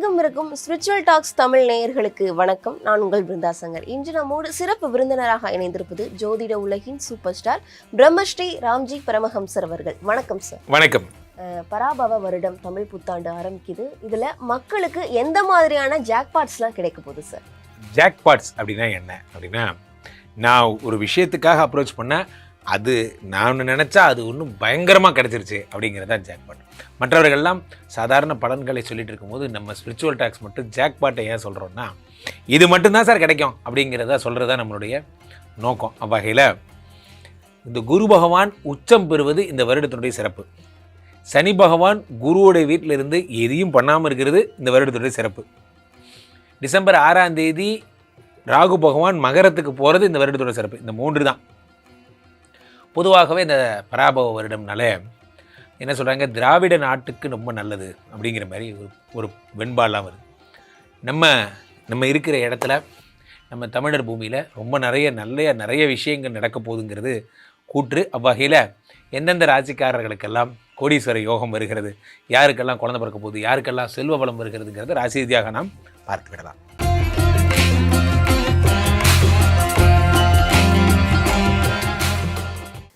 உலகெங்கும் இருக்கும் spiritual tax Tamil நேயர்களுக்கு வணக்கம். நான் உங்கள் பிருந்தா சங்கர். இன்று நம்மோடு சிறப்பு விருந்தினராக இணைந்திருப்பது ஜோதிட உலகின் சூப்பர் ஸ்டார் பிரம்மஸ்ரீ ராம்ஜி பரமஹம்சர் அவர்கள். வணக்கம் சார். வணக்கம். பராபவ வருடம் தமிழ் புத்தாண்டு ஆரம்பிக்குது. இதுல மக்களுக்கு எந்த மாதிரியான ஜாக்பாட்ஸ்லாம் கிடைக்க போகுது சார்? ஜாக்பாட்ஸ் அப்படின்னா என்ன அப்படின்னா, நான் ஒரு விஷயத்துக்காக அப்ரோச் பண்ணேன், அது நான் நினச்சா அது ஒன்றும் பயங்கரமாக கிடச்சிருச்சு அப்படிங்கிறதா ஜாக்பாட். மற்றவர்கள்லாம் சாதாரண பலன்களை சொல்லிட்டு இருக்கும்போது நம்ம ஸ்பிரிச்சுவல் டாக்ஸ் மட்டும் ஜாக்பாட்டை ஏன் சொல்கிறோன்னா, இது மட்டும்தான் சார் கிடைக்கும் அப்படிங்கிறத சொல்கிறதா நம்மளுடைய நோக்கம். அவ்வகையில் இந்த குரு பகவான் உச்சம் பெறுவது இந்த வருடத்தினுடைய சிறப்பு. சனி பகவான் குருவோடைய வீட்டில் இருந்து எதையும் பண்ணாமல் இருக்கிறது இந்த வருடத்தினுடைய சிறப்பு. டிசம்பர் 6ஆம் தேதி ராகு பகவான் மகரத்துக்கு போகிறது இந்த வருடத்தோட சிறப்பு. இந்த 3 தான். பொதுவாகவே இந்த பராபவ வருடம்னால என்ன சொல்கிறாங்க, திராவிட நாட்டுக்கு ரொம்ப நல்லது அப்படிங்கிற மாதிரி ஒரு வெண்பாலாம் வருது. நம்ம இருக்கிற இடத்துல, நம்ம தமிழர் பூமியில் ரொம்ப நிறைய விஷயங்கள் நடக்க போகுதுங்கிறது கூற்று. அவ்வகையில் எந்தெந்த ராசிக்காரர்களுக்கெல்லாம் கோடீஸ்வர யோகம் வருகிறது, யாருக்கெல்லாம் குழந்தை பிறக்க போகுது, யாருக்கெல்லாம் செல்வ வளம் வருகிறதுங்கிறது ராசி ரீதியாக நாம் பார்த்து விடலாம்.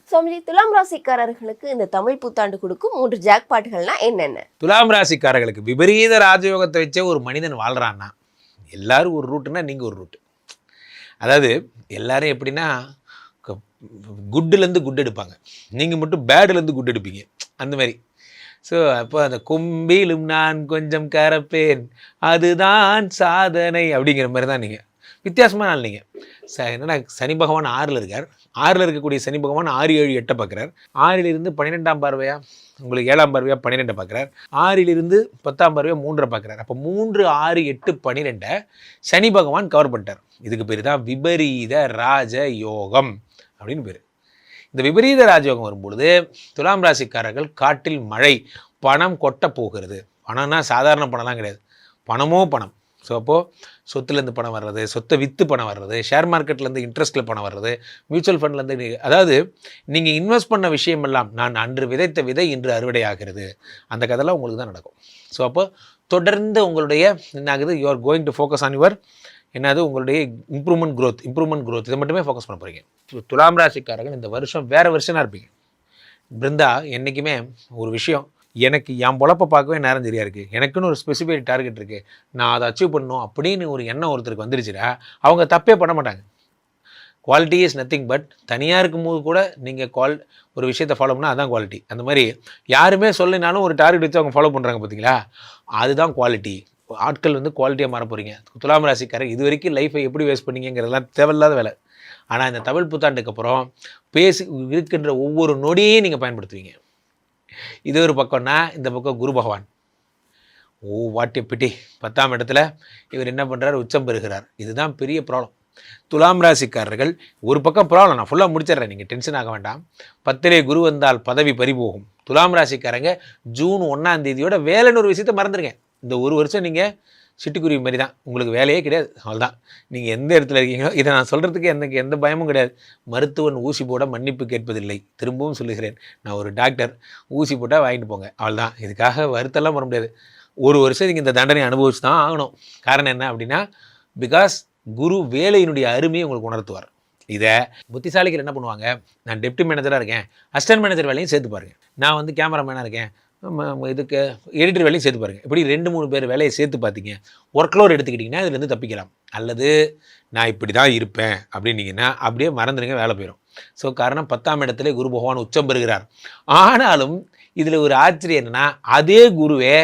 சுவாமிஜி, துலாம் ராசிக்காரர்களுக்கு இந்த தமிழ் புத்தாண்டு கொடுக்கும் 3 ஜாக்பாட்டுகள்னா என்னென்ன? துலாம் ராசிக்காரர்களுக்கு விபரீத ராஜயோகத்தை வச்சே ஒரு மனிதன் வாழ்கிறான்னா, எல்லாரும் ஒரு ரூட்டுன்னா நீங்கள் ஒரு ரூட்டு. அதாவது எல்லாரும் எப்படின்னா குட்டுலேருந்து குட் எடுப்பாங்க, நீங்கள் மட்டும் பேடுலேருந்து குட் எடுப்பீங்க, அந்த மாதிரி. ஸோ அப்போ அந்த கொம்பிலும் நான் கொஞ்சம் கரப்பேன் அதுதான் சாதனை அப்படிங்கிற மாதிரி தான் நீங்கள். வித்தியாசமாக நாள் நீங்கள் என்னென்னா, சனி பகவான் 6ல் இருக்கார். 6ல் இருக்கக்கூடிய சனி பகவான் 6, 7, 8 பார்க்குறார். 6லிருந்து 12ஆம் பார்வையாக உங்களுக்கு 7ஆம் பார்வையாக 12 பார்க்குறார். 6லிருந்து 10ஆம் பார்வையாக 3 பார்க்குறார். அப்போ 3, 6, 8, 12 சனி பகவான் கவர் பண்ணிட்டார். இதுக்கு பேர் தான் விபரீத ராஜ யோகம் அப்படின்னு பேர். இந்த விபரீத ராஜயோகம் வரும்பொழுது துலாம் ராசிக்காரர்கள் காட்டில் மழை, பணம் கொட்ட போகிறது. பணம்னா சாதாரண பணம்லாம் கிடையாது, பணமோ பணம். ஸோ அப்போது சொத்துலேருந்து பணம் வர்றது, சொத்தை விற்று பணம் வர்றது, ஷேர் மார்க்கெட்லேருந்து இன்ட்ரெஸ்ட்டில் பணம் வர்றது, மியூச்சுவல் ஃபண்ட்லேருந்து, அதாவது நீங்கள் இன்வெஸ்ட் பண்ண விஷயமெல்லாம் நான் அன்று விதைத்த விதை இன்று அறுவடை ஆகிறது, அந்த கதைலாம் உங்களுக்கு தான் நடக்கும். ஸோ அப்போ தொடர்ந்து உங்களுடைய என்ன ஆகுது, you are going to focus on your என்னது உங்களுடைய இம்ப்ரூவ்மெண்ட் க்ரோத் இதை மட்டுமே ஃபோக்கஸ் பண்ண போகிறீங்க. துலாம் ராசிக்காரர்கள் இந்த வருஷம் வேறு வருஷனாக இருப்பீங்க. பிருந்தா, என்றைக்குமே ஒரு விஷயம், எனக்கு என் பொழப்பை பார்க்கவே நேரம் சரியாக இருக்குது, எனக்குன்னு ஒரு ஸ்பெசிஃபைட் டார்கெட் இருக்குது, நான் அதை அச்சீவ் பண்ணணும் அப்படின்னு ஒரு எண்ணம் ஒருத்தருக்கு வந்துருச்சுன்னா அவங்க தப்பே பண்ண மாட்டாங்க. குவாலிட்டி இஸ் நத்திங் பட், தனியாக இருக்கும்போது கூட நீங்கள் ஒரு விஷயத்தை ஃபாலோ பண்ணால் அதுதான் குவாலிட்டி. அந்த மாதிரி யாருமே சொல்லினாலும் ஒரு டார்கெட் வச்சு அவங்க ஃபாலோ பண்ணுறாங்க பார்த்தீங்களா, அதுதான் குவாலிட்டி. ஆட்கள் வந்து குவாலிட்டியாக மாற போகிறீங்க. துலாம் ராசிக்காரர் இது வரைக்கும் லைஃப்பை எப்படி வேஸ்ட் பண்ணிங்கிறதெல்லாம் தேவையில்லாத வேலை. ஆனால் இந்த தமிழ் புத்தாண்டுக்கு அப்புறம் இருக்கின்ற ஒவ்வொரு நொடியையும் நீங்கள் பயன்படுத்துவீங்க. இது ஒரு பக்கம்னா, இந்த பக்கம் குரு பகவான் வாட்டிய பிட்டி 10ஆம் இடத்துல இவர் என்ன பண்ணுறார், உச்சம் பெறுகிறார். இதுதான் பெரிய ப்ராப்ளம். துலாம் ராசிக்காரர்கள் ஒரு பக்கம் ப்ராப்ளம், நான் ஃபுல்லாக முடிச்சிடுறேன், நீங்கள் டென்ஷன் ஆக வேண்டாம். 10லே குரு வந்தால் பதவி பறிபோகும். துலாம் ராசிக்காரங்க ஜூன் 1ஆம் தேதியோட வேலைன்னு ஒரு விஷயத்தை மறந்துடுங்க. இந்த ஒரு வருஷம் நீங்கள் சிட்டுக்குருவி மாதிரி தான், உங்களுக்கு வேலையே கிடையாது, அவ்வளோதான். நீங்கள் எந்த இடத்துல இருக்கீங்களோ, இதை நான் சொல்கிறதுக்கு எனக்கு எந்த பயமும் கிடையாது. மருத்துவன் ஊசி போட மன்னிப்பு கேட்பதில்லை. திரும்பவும் சொல்லுகிறேன், நான் ஒரு டாக்டர், ஊசி போட்டால் வாங்கிட்டு போங்க, அவ்வளோதான். இதுக்காக வருத்தெல்லாம் வர முடியாது. ஒரு வருஷம் நீங்கள் இந்த தண்டனை அனுபவிச்சு தான் ஆகணும். காரணம் என்ன அப்படின்னா, பிகாஸ் குரு வேலையினுடைய அருமையை உங்களுக்கு உணர்த்துவார். இதை புத்திசாலிகள் என்ன பண்ணுவாங்க, நான் டெப்டி மேனேஜராக இருக்கேன், அசிஸ்டன்ட் மேனேஜர் வேலையும் சேர்த்து பாருங்கள், நான் வந்து கேமராமேனாக இருக்கேன், இதுக்கு எடிட்டர் வேலையும் சேர்த்து பாருங்கள், இப்படி 2-3 பேர் வேலையை சேர்த்து பார்த்தீங்க, ஒர்க்லோட் எடுத்துக்கிட்டிங்கன்னா இதுலேருந்து தப்பிக்கலாம். அல்லது நான் இப்படி தான் இருப்பேன் அப்படின்னீங்கன்னா அப்படியே மறந்துடுங்க, வேலை போயிடும். ஸோ காரணம் 10ஆம் இடத்துல குரு பகவான் உச்சம் பெறுகிறார். ஆனாலும் இதில் ஒரு ஆச்சரியம் என்னென்னா, அதே குருவே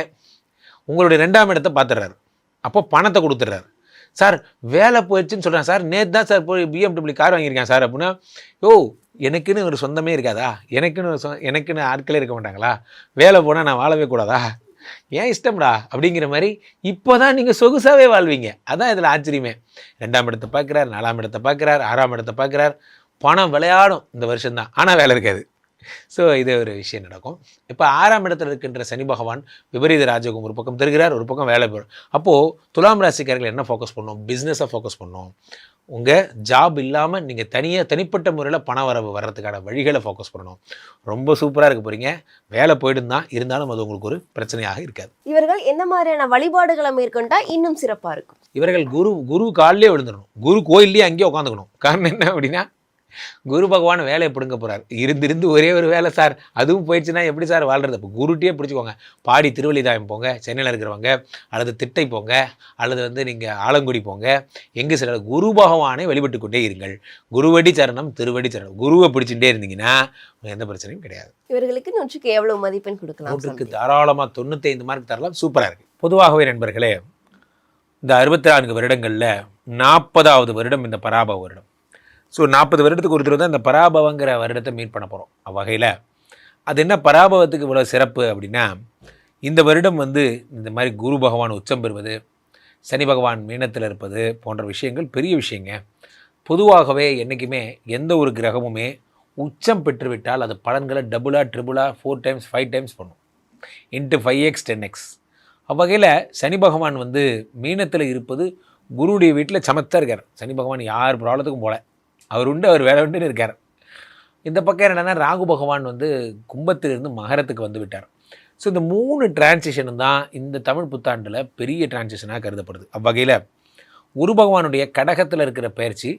உங்களுடைய 2ஆம் இடத்தை பார்த்துடுறாரு. அப்போ பணத்தை கொடுத்துட்றாரு. சார் வேலை போயிடுச்சுன்னு சொல்கிறேன் சார், நேற்று தான் சார் போய் BMW கார் வாங்கியிருக்கேன் சார் அப்படின்னா, எனக்குன்னு ஒரு சொந்தமே இருக்காதா, எனக்குன்னு ஆட்களே இருக்க மாட்டாங்களா, வேலை போனால் நான் வாழவே கூடாதா, ஏன் இஷ்டம்டா அப்படிங்கிற மாதிரி இப்போ தான் நீங்கள் சொகுசாகவே வாழ்வீங்க. அதான் இதில் ஆச்சரியமே. 2ஆம் இடத்தை பார்க்குறார், 4ஆம் இடத்தை பார்க்குறார், 6ஆம் இடத்தை பார்க்குறார். பணம் விளையாடும் இந்த வருஷம்தான், ஆனால் வேலை இருக்காது. ஸோ இது ஒரு விஷயம் நடக்கும். இப்போ 6ஆம் இடத்துல இருக்கின்ற சனி பகவான் விபரீத ராஜயோகம் ஒரு பக்கம் தருகிறார், ஒரு பக்கம் வேலை போயிடும். அப்போது துலாம் ராசிக்காரர்கள் என்ன ஃபோக்கஸ் பண்ணணும், பிஸ்னஸை ஃபோக்கஸ் பண்ணணும், உங்கள் ஜாப் இல்லாமல் நீங்கள் தனிப்பட்ட முறையில் பண வரவு வர்றதுக்கான வழிகளை ஃபோக்கஸ் பண்ணணும். ரொம்ப சூப்பராக இருக்க போகிறீங்க. வேலை போயிடும் தான், இருந்தாலும் அது உங்களுக்கு ஒரு பிரச்சனையாக இருக்காது. இவர்கள் என்ன மாதிரியான வழிபாடுகளை மேற்கொண்டா இன்னும் சிறப்பாக இருக்கும்? இவர்கள் குரு காலிலே விழுந்துடணும். குரு கோயிலே அங்கேயே உட்காந்துக்கணும். காரணம் என்ன அப்படின்னா, குரு பகவான் வேலையை பிடுங்க போகிறார். இருந்து ஒரே ஒரு வேலை சார், அதுவும் போயிடுச்சுன்னா எப்படி சார் வாழ்கிறது? இப்போ குருட்டியே பிடிச்சிக்கோங்க. பாடி திருவள்ளிதாயம் போங்க, சென்னையில் இருக்கிறவங்க, அல்லது திட்டை போங்க, அல்லது நீங்கள் ஆலங்குடி போங்க. எங்கே சில குரு பகவானை வழிபட்டு கொண்டே இருங்கள். குருவடி சரணம் திருவடி சரணம். குருவை பிடிச்சிட்டே இருந்தீங்கன்னா எந்த பிரச்சனையும் கிடையாது. இவர்களுக்கு 100க்கு எவ்வளவு மதிப்பெண் கொடுக்கலாம்? 100க்கு தாராளமாக 95 மார்க் தரலாம். சூப்பராக இருக்குது. பொதுவாகவே நண்பர்களே, இந்த 64 வருடங்களில் 40வது வருடம் இந்த பராபவ வருடம். ஸோ 40 வருடத்துக்கு ஒரு தடவை தான் இந்த பராபவங்கிற வருடத்தை மீட் பண்ண போகிறோம். அவ்வகையில் அது என்ன பராபவத்துக்கு இவ்வளோ சிறப்பு அப்படின்னா, இந்த வருடம் இந்த மாதிரி குரு பகவான் உச்சம் பெறுவது, சனி பகவான் மீனத்தில் இருப்பது போன்ற விஷயங்கள் பெரிய விஷயங்க. பொதுவாகவே என்றைக்குமே எந்த ஒரு கிரகமுமே உச்சம் பெற்றுவிட்டால் அது பலன்களை டபுளாக ட்ரிபிளாக 4 டைம்ஸ் 5 டைம்ஸ் பண்ணும். Into 5x 10x. அவ்வகையில் சனி பகவான் மீனத்தில் இருப்பது குருவுடைய வீட்டில் சமத்தாக இருக்கார். சனி பகவான் யார் ப்ராப்ளத்துக்கும் போல, அவர் உண்டு, அவர் வேலை உண்டுன்னு இருக்கார். இந்த பக்கம் என்னென்னா, ராகு பகவான் கும்பத்திலிருந்து மகரத்துக்கு வந்து விட்டார். ஸோ இந்த 3 டிரான்சிஷனும் தான் இந்த தமிழ் புத்தாண்டில் பெரிய டிரான்சிஷனாக கருதப்படுது. அவ்வகையில் குரு பகவானுடைய கடகத்தில் இருக்கிற பயிற்சி,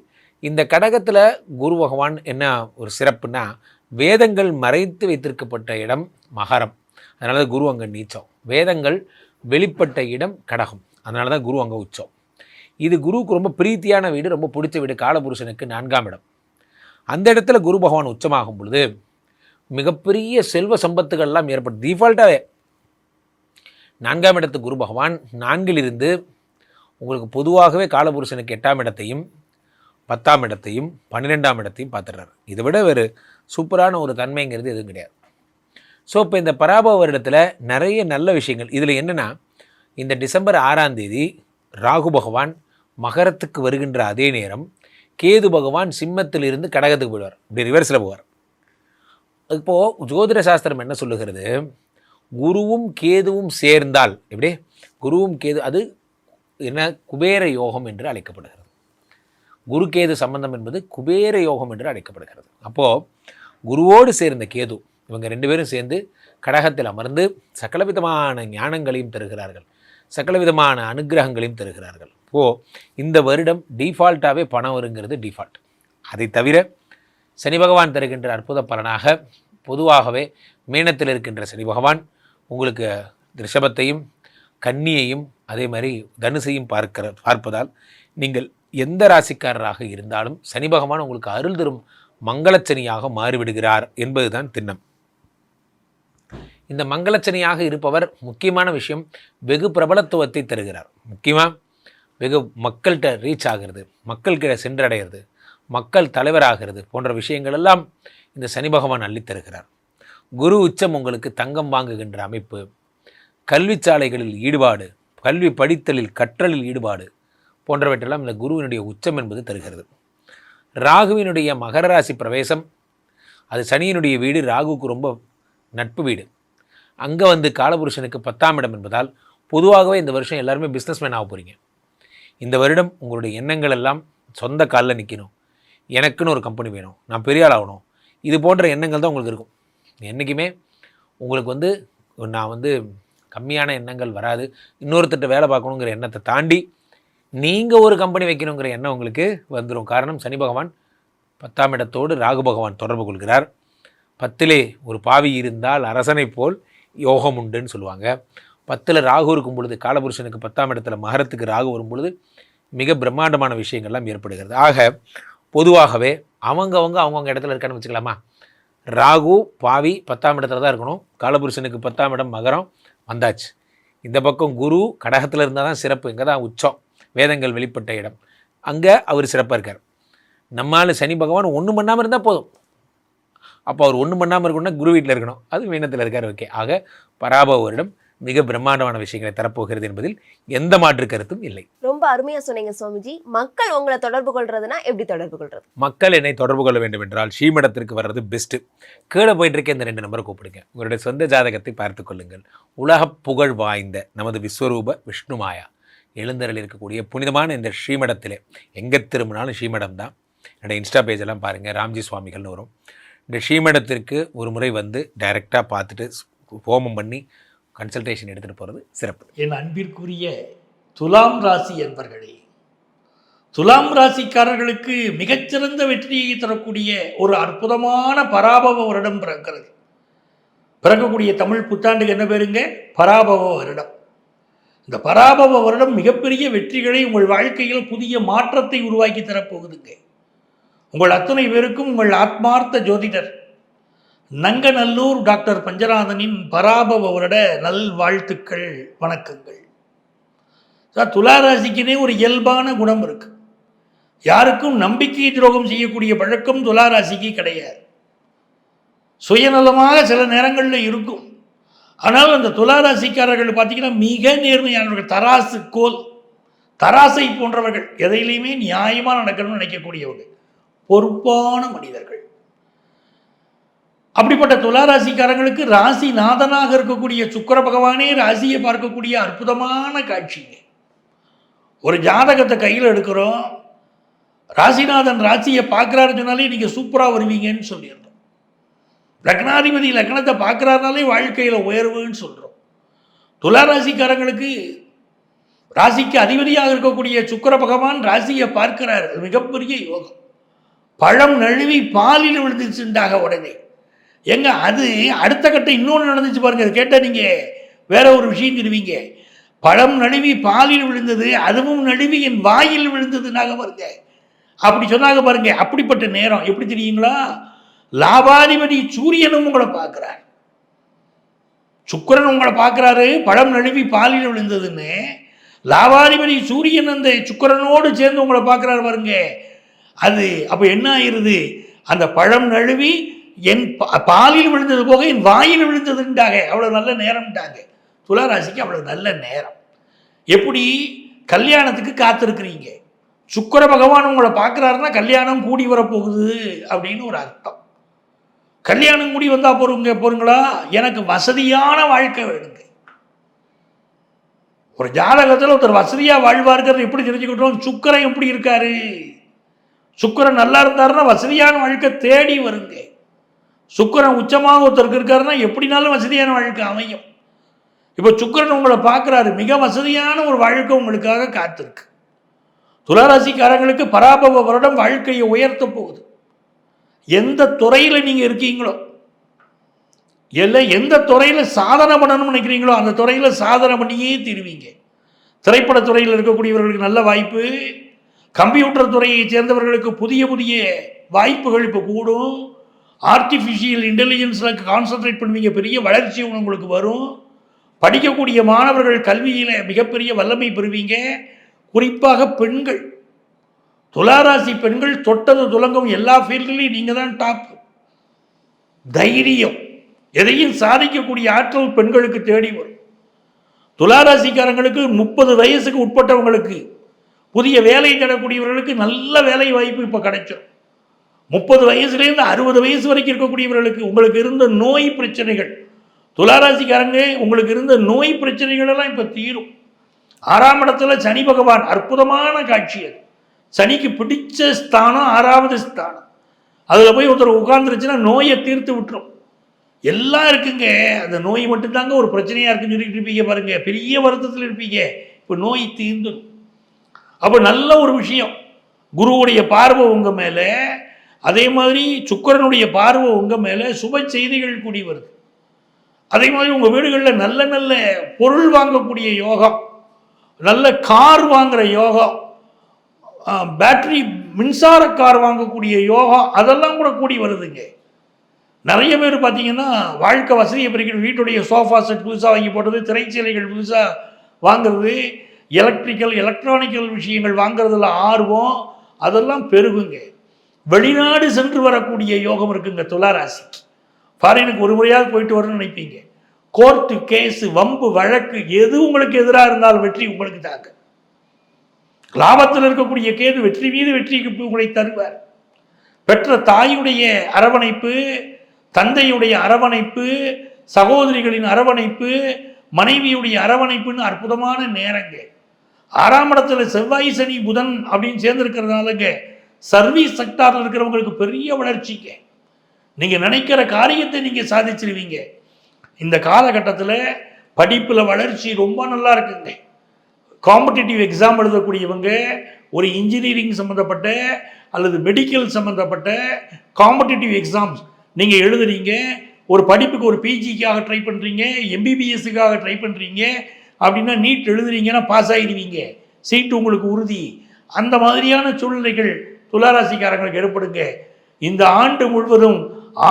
இந்த கடகத்தில் குரு பகவான் என்ன ஒரு சிறப்புனா, வேதங்கள் மறைத்து வைத்திருக்கப்பட்ட இடம் மகரம், அதனால தான் குரு அங்கே நீச்சம். வேதங்கள் வெளிப்பட்ட இடம் கடகம், அதனால தான் குரு அங்கே உச்சம். இது குருவுக்கு ரொம்ப பிரீத்தியான வீடு, ரொம்ப பிடிச்ச வீடு. காலபுருஷனுக்கு 4ஆம் இடம். அந்த இடத்துல குரு பகவான் உச்சமாகும் பொழுது மிகப்பெரிய செல்வ சம்பத்துகள்லாம் ஏற்படும். டிஃபால்ட்டாகவே 4ஆம் இடத்து குரு பகவான் 4ல் இருந்து உங்களுக்கு பொதுவாகவே காலபுருஷனுக்கு 8ஆம் இடத்தையும் 10ஆம் இடத்தையும் 12ஆம் இடத்தையும் பார்த்துடுறாரு. இதை விட வேறு சூப்பரான ஒரு தன்மைங்கிறது எதுவும் கிடையாது. ஸோ இப்போ இந்த பராபவ வருடத்தில் நிறைய நல்ல விஷயங்கள். இதில் என்னென்னா, இந்த டிசம்பர் 6ஆம் தேதி ராகு பகவான் மகரத்துக்கு வருகின்ற அதே நேரம் கேது பகவான் சிம்மத்தில் இருந்து கடகத்துக்கு போயிடுவார். இப்படி ரிவர்ஸில் போவார். இப்போது ஜோதிட சாஸ்திரம் என்ன சொல்லுகிறது, குருவும் கேதுவும் சேர்ந்தால், எப்படி குருவும் கேது, அது என்ன குபேர யோகம் என்று அழைக்கப்படுகிறது. குரு கேது சம்பந்தம் என்பது குபேர யோகம் என்று அழைக்கப்படுகிறது. அப்போது குருவோடு சேர்ந்த கேது, இவங்க 2 பேரும் சேர்ந்து கடகத்தில் அமர்ந்து சகலவிதமான ஞானங்களையும் தருகிறார்கள், சகலவிதமான அனுகிரகங்களையும் தருகிறார்கள். இந்த வருடம் டிஃபால்ட்டாகவே பணம் வருங்கிறது டிஃபால்ட். அதை தவிர சனி பகவான் தருகின்ற அற்புத பலனாக பொதுவாகவே மீனத்தில் இருக்கின்ற சனி பகவான் உங்களுக்கு ரிஷபத்தையும் கன்னியையும் அதே மாதிரி தனுசையும் பார்ப்பதால் நீங்கள் எந்த ராசிக்காரராக இருந்தாலும் சனி பகவான் உங்களுக்கு அருள் தரும் மங்களச்சனியாக மாறிவிடுகிறார் என்பதுதான் திண்ணம். இந்த மங்களச்சனியாக இருப்பவர் முக்கியமான விஷயம், வெகு பிரபலத்துவத்தை தருகிறார். முக்கியமாக வெகு மக்கள்கிட்ட ரீச் ஆகிறது, மக்கள்கிட்ட சென்றடைகிறது, மக்கள் தலைவராகிறது போன்ற விஷயங்கள் எல்லாம் இந்த சனி பகவான் அள்ளித்தருகிறார். குரு உச்சம் உங்களுக்கு தங்கம் வாங்குகின்ற அமைப்பு, கல்வி சாலைகளில் ஈடுபாடு, கல்வி படித்தலில் கற்றலில் ஈடுபாடு போன்றவற்றெல்லாம் இந்த குருவினுடைய உச்சம் என்பது தருகிறது. ராகுவினுடைய மகர ராசி பிரவேசம், அது சனியினுடைய வீடு, ராகுவுக்கு ரொம்ப நட்பு வீடு. அங்கே காலபுருஷனுக்கு 10ஆம் இடம் என்பதால் பொதுவாகவே இந்த வருஷம் எல்லாருமே பிஸ்னஸ்மேன் ஆக போகிறீங்க. இந்த வருடம் உங்களுடைய எண்ணங்கள் எல்லாம் சொந்த காலில் நிற்கணும், எனக்குன்னு ஒரு கம்பெனி வேணும், நான் பெரிய ஆள் ஆகணும், இது போன்ற எண்ணங்கள் தான் உங்களுக்கு இருக்கும். என்றைக்குமே உங்களுக்கு நான் கம்மியான எண்ணங்கள் வராது. இன்னொருத்தட்ட வேலை பார்க்கணுங்கிற எண்ணத்தை தாண்டி நீங்கள் ஒரு கம்பெனி வைக்கணுங்கிற எண்ணம் உங்களுக்கு வந்துடும். காரணம், சனி பகவான் 10ஆம் இடத்தோடு ராகு பகவான் தொடர்பு கொள்கிறார். 10லே ஒரு பாவி இருந்தால் அரசனை போல் யோகம் உண்டுன்னு சொல்லுவாங்க. 10ல் ராகு இருக்கும் பொழுது, காலபுருஷனுக்கு 10ஆம் இடத்துல மகரத்துக்கு ராகு வரும் பொழுது மிக பிரம்மாண்டமான விஷயங்கள்லாம் ஏற்படுகிறது. ஆக பொதுவாகவே அவங்கவுங்க இடத்துல இருக்கான்னு வச்சுக்கலாமா. ராகு பாவி 10ஆம் இடத்துல தான் இருக்கணும். காலபுருஷனுக்கு 10ஆம் இடம் மகரம் வந்தாச்சு. இந்த பக்கம் குரு கடகத்தில் இருந்தால் தான் சிறப்பு, இங்கே தான் உச்சம், வேதங்கள் வெளிப்பட்ட இடம், அங்கே அவர் சிறப்பாக இருக்கார். நம்மால் சனி பகவான் ஒன்றும் பண்ணாமல் இருந்தால் போதும். அப்போ அவர் ஒன்றும் பண்ணாமல் இருக்கணும்னா குரு வீட்டில் இருக்கணும், அது மீனத்தில் இருக்கார். ஓகே, ஆக பராபவ வருடம் மிக பிரம்மாண்டமான விஷயங்களை தரப்போகிறது என்பதில் எந்த மாற்று கருத்தும் இல்லை. ரொம்ப அருமையா சொன்னீங்க சுவாமிஜி. மக்கள் உங்களை தொடர்பு கொள்றதுனா எப்படி தொடர்பு கொள்றது? மக்கள் என்னை தொடர்பு கொள்ள வேண்டும் என்றால் ஸ்ரீமடத்திற்கு வர்றது பெஸ்ட்டு. கீழே போயிட்டு இருக்க இந்த 2 நம்பரை கூப்பிடுங்க. உங்களுடைய சொந்த ஜாதகத்தை பார்த்து கொள்ளுங்கள். உலக புகழ் வாய்ந்த நமது விஸ்வரூப விஷ்ணுமாயா எழுந்தருள் இருக்கக்கூடிய புனிதமான இந்த ஸ்ரீமடத்திலே எங்கே திரும்பினாலும் ஸ்ரீமடம் தான். என்னோடய இன்ஸ்டா பேஜெல்லாம் பாருங்கள், ராம்ஜி சுவாமிகள்னு வரும். இந்த ஸ்ரீமடத்திற்கு ஒரு முறை வந்து டைரெக்டாக பார்த்துட்டு ஹோமம் பண்ணி கன்சல்டேஷன் எடுத்துகிட்டு போகிறது சிறப்பு. என் அன்பிற்குரிய துலாம் ராசி என்பர்களே, துலாம் ராசிக்காரர்களுக்கு மிகச்சிறந்த வெற்றியை தரக்கூடிய ஒரு அற்புதமான பராபவ வருடம் பிறக்கிறது. பிறக்கக்கூடிய தமிழ் புத்தாண்டுக்கு என்ன பேருங்க? பராபவ வருடம். இந்த பராபவ வருடம் மிகப்பெரிய வெற்றிகளை உங்கள் வாழ்க்கையில் புதிய மாற்றத்தை உருவாக்கி தரப்போகுதுங்க. உங்கள் அத்தனை பேருக்கும் உங்கள் ஆத்மார்த்த ஜோதிடர் நங்கநல்லூர் டாக்டர் பஞ்சநாதனின் பராபவ வருட நல் வாழ்த்துக்கள், வணக்கங்கள். துளாராசிக்குனே ஒரு இயல்பான குணம் இருக்கு. யாருக்கும் நம்பிக்கை துரோகம் செய்யக்கூடிய பழக்கம் துளாராசிக்கு கிடையாது. சுயநலமாக சில நேரங்களில் இருக்கும். ஆனால் அந்த துளாராசிக்காரர்கள் பார்த்தீங்கன்னா மிக நேர்மையானவர்கள். தராசு கோல், தராசை போன்றவர்கள், எதையிலையுமே நியாயமாக நடக்கணும்னு நினைக்கக்கூடியவர்கள், பொறுப்பான மனிதர்கள். அப்படிப்பட்ட துளாராசிக்காரங்களுக்கு ராசி நாதனாக இருக்கக்கூடிய சுக்கிர பகவானே ராசியை பார்க்கக்கூடிய அற்புதமான காட்சிங்க. ஒரு ஜாதகத்தை கையில் எடுக்கிறோம், ராசிநாதன் ராசியை பார்க்குறாருன்னு சொன்னாலே நீங்கள் சூப்பராக வருவீங்கன்னு சொல்லிடுறோம். லக்னாதிபதி லக்னத்தை பார்க்குறாருனாலே வாழ்க்கையில் உயர்வுன்னு சொல்கிறோம். துளாராசிக்காரங்களுக்கு ராசிக்கு அதிபதியாக இருக்கக்கூடிய சுக்கிர பகவான் ராசியை பார்க்கிறார், மிகப்பெரிய யோகம். பழம் நழுவி பாலில் விழுந்துச்சுண்டாக உடனே எங்க அது அடுத்த கட்டம் இன்னொன்று நடந்துச்சு பாருங்க. அது கேட்டால் நீங்கள் வேற ஒரு விஷயம் தெரிவிங்க. பழம் நழுவி பாலில் விழுந்தது, அதுவும் நழுவி என் வாயில் விழுந்ததுனாக பாருங்க. அப்படி சொன்னாங்க பாருங்க. அப்படிப்பட்ட நேரம் எப்படி தெரியுங்களா? லாபாதிபதி சூரியனும் உங்களை பார்க்கிறார், சுக்கிரன் உங்களை பார்க்கிறாரு. பழம் நழுவி பாலில் விழுந்ததுன்னு லாபாதிபதி சூரியன் அந்த சுக்கிரனோடு சேர்ந்து உங்களை பார்க்கிறாரு பாருங்க. அது அப்போ என்ன ஆயிருது? அந்த பழம் நழுவி என் பாலில் விழுந்தது போக என் வாயில் விழுந்ததுன்றாங்க. அவ்வளோ நல்ல நேரம்ட்டாங்க. துளாராசிக்கு அவ்வளோ நல்ல நேரம். எப்படி? கல்யாணத்துக்கு காத்திருக்கிறீங்க, சுக்கிர பகவான் உங்களை பார்க்குறாருன்னா கல்யாணம் கூடி வரப்போகுது அப்படின்னு ஒரு அர்த்தம். கல்யாணம் கூடி வந்தால் போறீங்களா? எனக்கு வசதியான வாழ்க்கை வேணுங்க. ஒரு ஜாதகத்தில் ஒருத்தர் வசதியாக வாழ்வார்கிறது எப்படி தெரிஞ்சுக்கிட்டோம்? சுக்கிரன் எப்படி இருக்காரு? சுக்கிரன் நல்லா இருந்தாருன்னா வசதியான வாழ்க்கை தேடி வருங்க. சுக்கிரன் உச்சமாக ஒருத்தருக்கு இருக்காருன்னா எப்படினாலும் வசதியான வாழ்க்கை அமையும். இப்போ சுக்கிரன் உங்களை பார்க்குறாரு, மிக வசதியான ஒரு வாழ்க்கை உங்களுக்காக காத்திருக்கு. துளாராசிக்காரங்களுக்கு பராபவ வருடம் வாழ்க்கையை உயர்த்த போகுது. எந்த துறையில் நீங்கள் இருக்கீங்களோ, இல்லை எந்த துறையில் சாதனை பண்ணணும்னு நினைக்கிறீங்களோ அந்த துறையில் சாதனை பண்ணியே தீருவீங்க. திரைப்படத்துறையில் இருக்கக்கூடியவர்களுக்கு நல்ல வாய்ப்பு. கம்ப்யூட்டர் துறையை சேர்ந்தவர்களுக்கு புதிய புதிய வாய்ப்புகள் இப்போ கூடும். ஆர்டிஃபிஷியல் இன்டெலிஜென்ஸில் கான்சன்ட்ரேட் பண்ணுவீங்க, பெரிய வளர்ச்சி உங்களுக்கு வரும். படிக்கக்கூடிய மாணவர்கள் கல்வியில் மிகப்பெரிய வல்லமை பெறுவீங்க. குறிப்பாக பெண்கள், துளாராசி பெண்கள் தொட்டது துலங்கும் எல்லா ஃபீல்ட்லையும் நீங்கள் தான் டாப். தைரியம், எதையும் சாதிக்கக்கூடிய ஆற்றல் பெண்களுக்கு தேடி வரும். துளாராசிக்காரங்களுக்கு 30 வயசுக்கு உட்பட்டவங்களுக்கு, புதிய வேலை தேடக்கூடியவர்களுக்கு நல்ல வேலை வாய்ப்பு இப்போ கிடைச்சிடும். 30 வயசுலேருந்து 60 வயசு வரைக்கும் இருக்கக்கூடியவர்களுக்கு உங்களுக்கு இருந்த நோய் பிரச்சனைகள், துளாராசிக்காரங்க உங்களுக்கு இருந்த நோய் பிரச்சனைகளெல்லாம் இப்போ தீரும். 6ஆம் இடத்துல சனி பகவான், அற்புதமான காட்சி அது. சனிக்கு பிடிச்ச ஸ்தானம் 6வது ஸ்தானம். அதில் போய் ஒருத்தர் உட்கார்ந்துருச்சுன்னா நோயை தீர்த்து விட்டுரும். எல்லாம் இருக்குங்க, அந்த நோய் மட்டும்தாங்க ஒரு பிரச்சனையாக இருக்குன்னு சொல்லிட்டு இருப்பீங்க பாருங்க, பெரிய வருத்தத்தில் இருப்பீங்க. இப்போ நோய் தீர்ந்துடும். அப்போ நல்ல ஒரு விஷயம். குருவுடைய பார்வை உங்கள் மேலே, அதே மாதிரி சுக்கிரனுடைய பார்வை உங்கள் மேலே, சுப செய்திகள் கூடி வருது. அதே மாதிரி உங்கள் வீடுகளில் நல்ல நல்ல பொருள் வாங்கக்கூடிய யோகம், நல்ல கார் வாங்குகிற யோகம், பேட்டரி மின்சார கார் வாங்கக்கூடிய யோகம், அதெல்லாம் கூட கூடி வருதுங்க. நிறைய பேர் பார்த்தீங்கன்னா வாழ்க்கை வசதியை பெருக்கிட்டு வீட்டுடைய சோஃபா செட் புதுசாக வாங்கி போட்டது, திரைச்சீலைகள் புதுசாக வாங்கிறது, எலக்ட்ரானிக்கல் விஷயங்கள் வாங்கிறதுல ஆர்வம், அதெல்லாம் பெருகுங்க. வெளிநாடு சென்று வரக்கூடிய யோகம் இருக்குங்க துளாராசிக்கு. ஃபாரினுக்கு ஒரு முறையாக போயிட்டு வரணும்னு நினைப்பீங்க. கோர்ட்டு கேஸு, வம்பு வழக்கு எது உங்களுக்கு எதிராக இருந்தாலும் வெற்றி உங்களுக்கு தாங்க. லாபத்தில் இருக்கக்கூடிய கேது வெற்றி மீது வெற்றிக்கு உங்களை தருவார். பெற்ற தாயுடைய அரவணைப்பு, தந்தையுடைய அரவணைப்பு, சகோதரிகளின் அரவணைப்பு, மனைவியுடைய அரவணைப்புன்னு அற்புதமான நேரங்க. 6ஆம் இடத்துல செவ்வாய் சனி புதன் அப்படின்னு சேர்ந்துருக்கிறதுனாலங்க சர்வீஸ் செக்டாரில் இருக்கிறவங்களுக்கு பெரிய வளர்ச்சிங்க. நீங்கள் நினைக்கிற காரியத்தை நீங்கள் சாதிச்சிருவீங்க. இந்த காலகட்டத்தில் படிப்பில் வளர்ச்சி ரொம்ப நல்லா இருக்குங்க. காம்படிட்டிவ் எக்ஸாம் எழுதக்கூடியவங்க ஒரு இன்ஜினியரிங் சம்மந்தப்பட்ட அல்லது மெடிக்கல் சம்மந்தப்பட்ட காம்படிட்டிவ் எக்ஸாம்ஸ் நீங்கள் எழுதுறீங்க, ஒரு படிப்புக்கு ஒரு பிஜிக்காக ட்ரை பண்ணுறீங்க, எம்பிபிஎஸ்ஸுக்காக ட்ரை பண்ணுறீங்க அப்படின்னா நீட் எழுதுறீங்கன்னா பாஸ் ஆகிடுவீங்க, சீட்டு உங்களுக்கு உறுதி. அந்த மாதிரியான சூழ்நிலைகள் துளாராசிக்காரங்களுக்கு ஏற்படுங்க. இந்த ஆண்டு முழுவதும்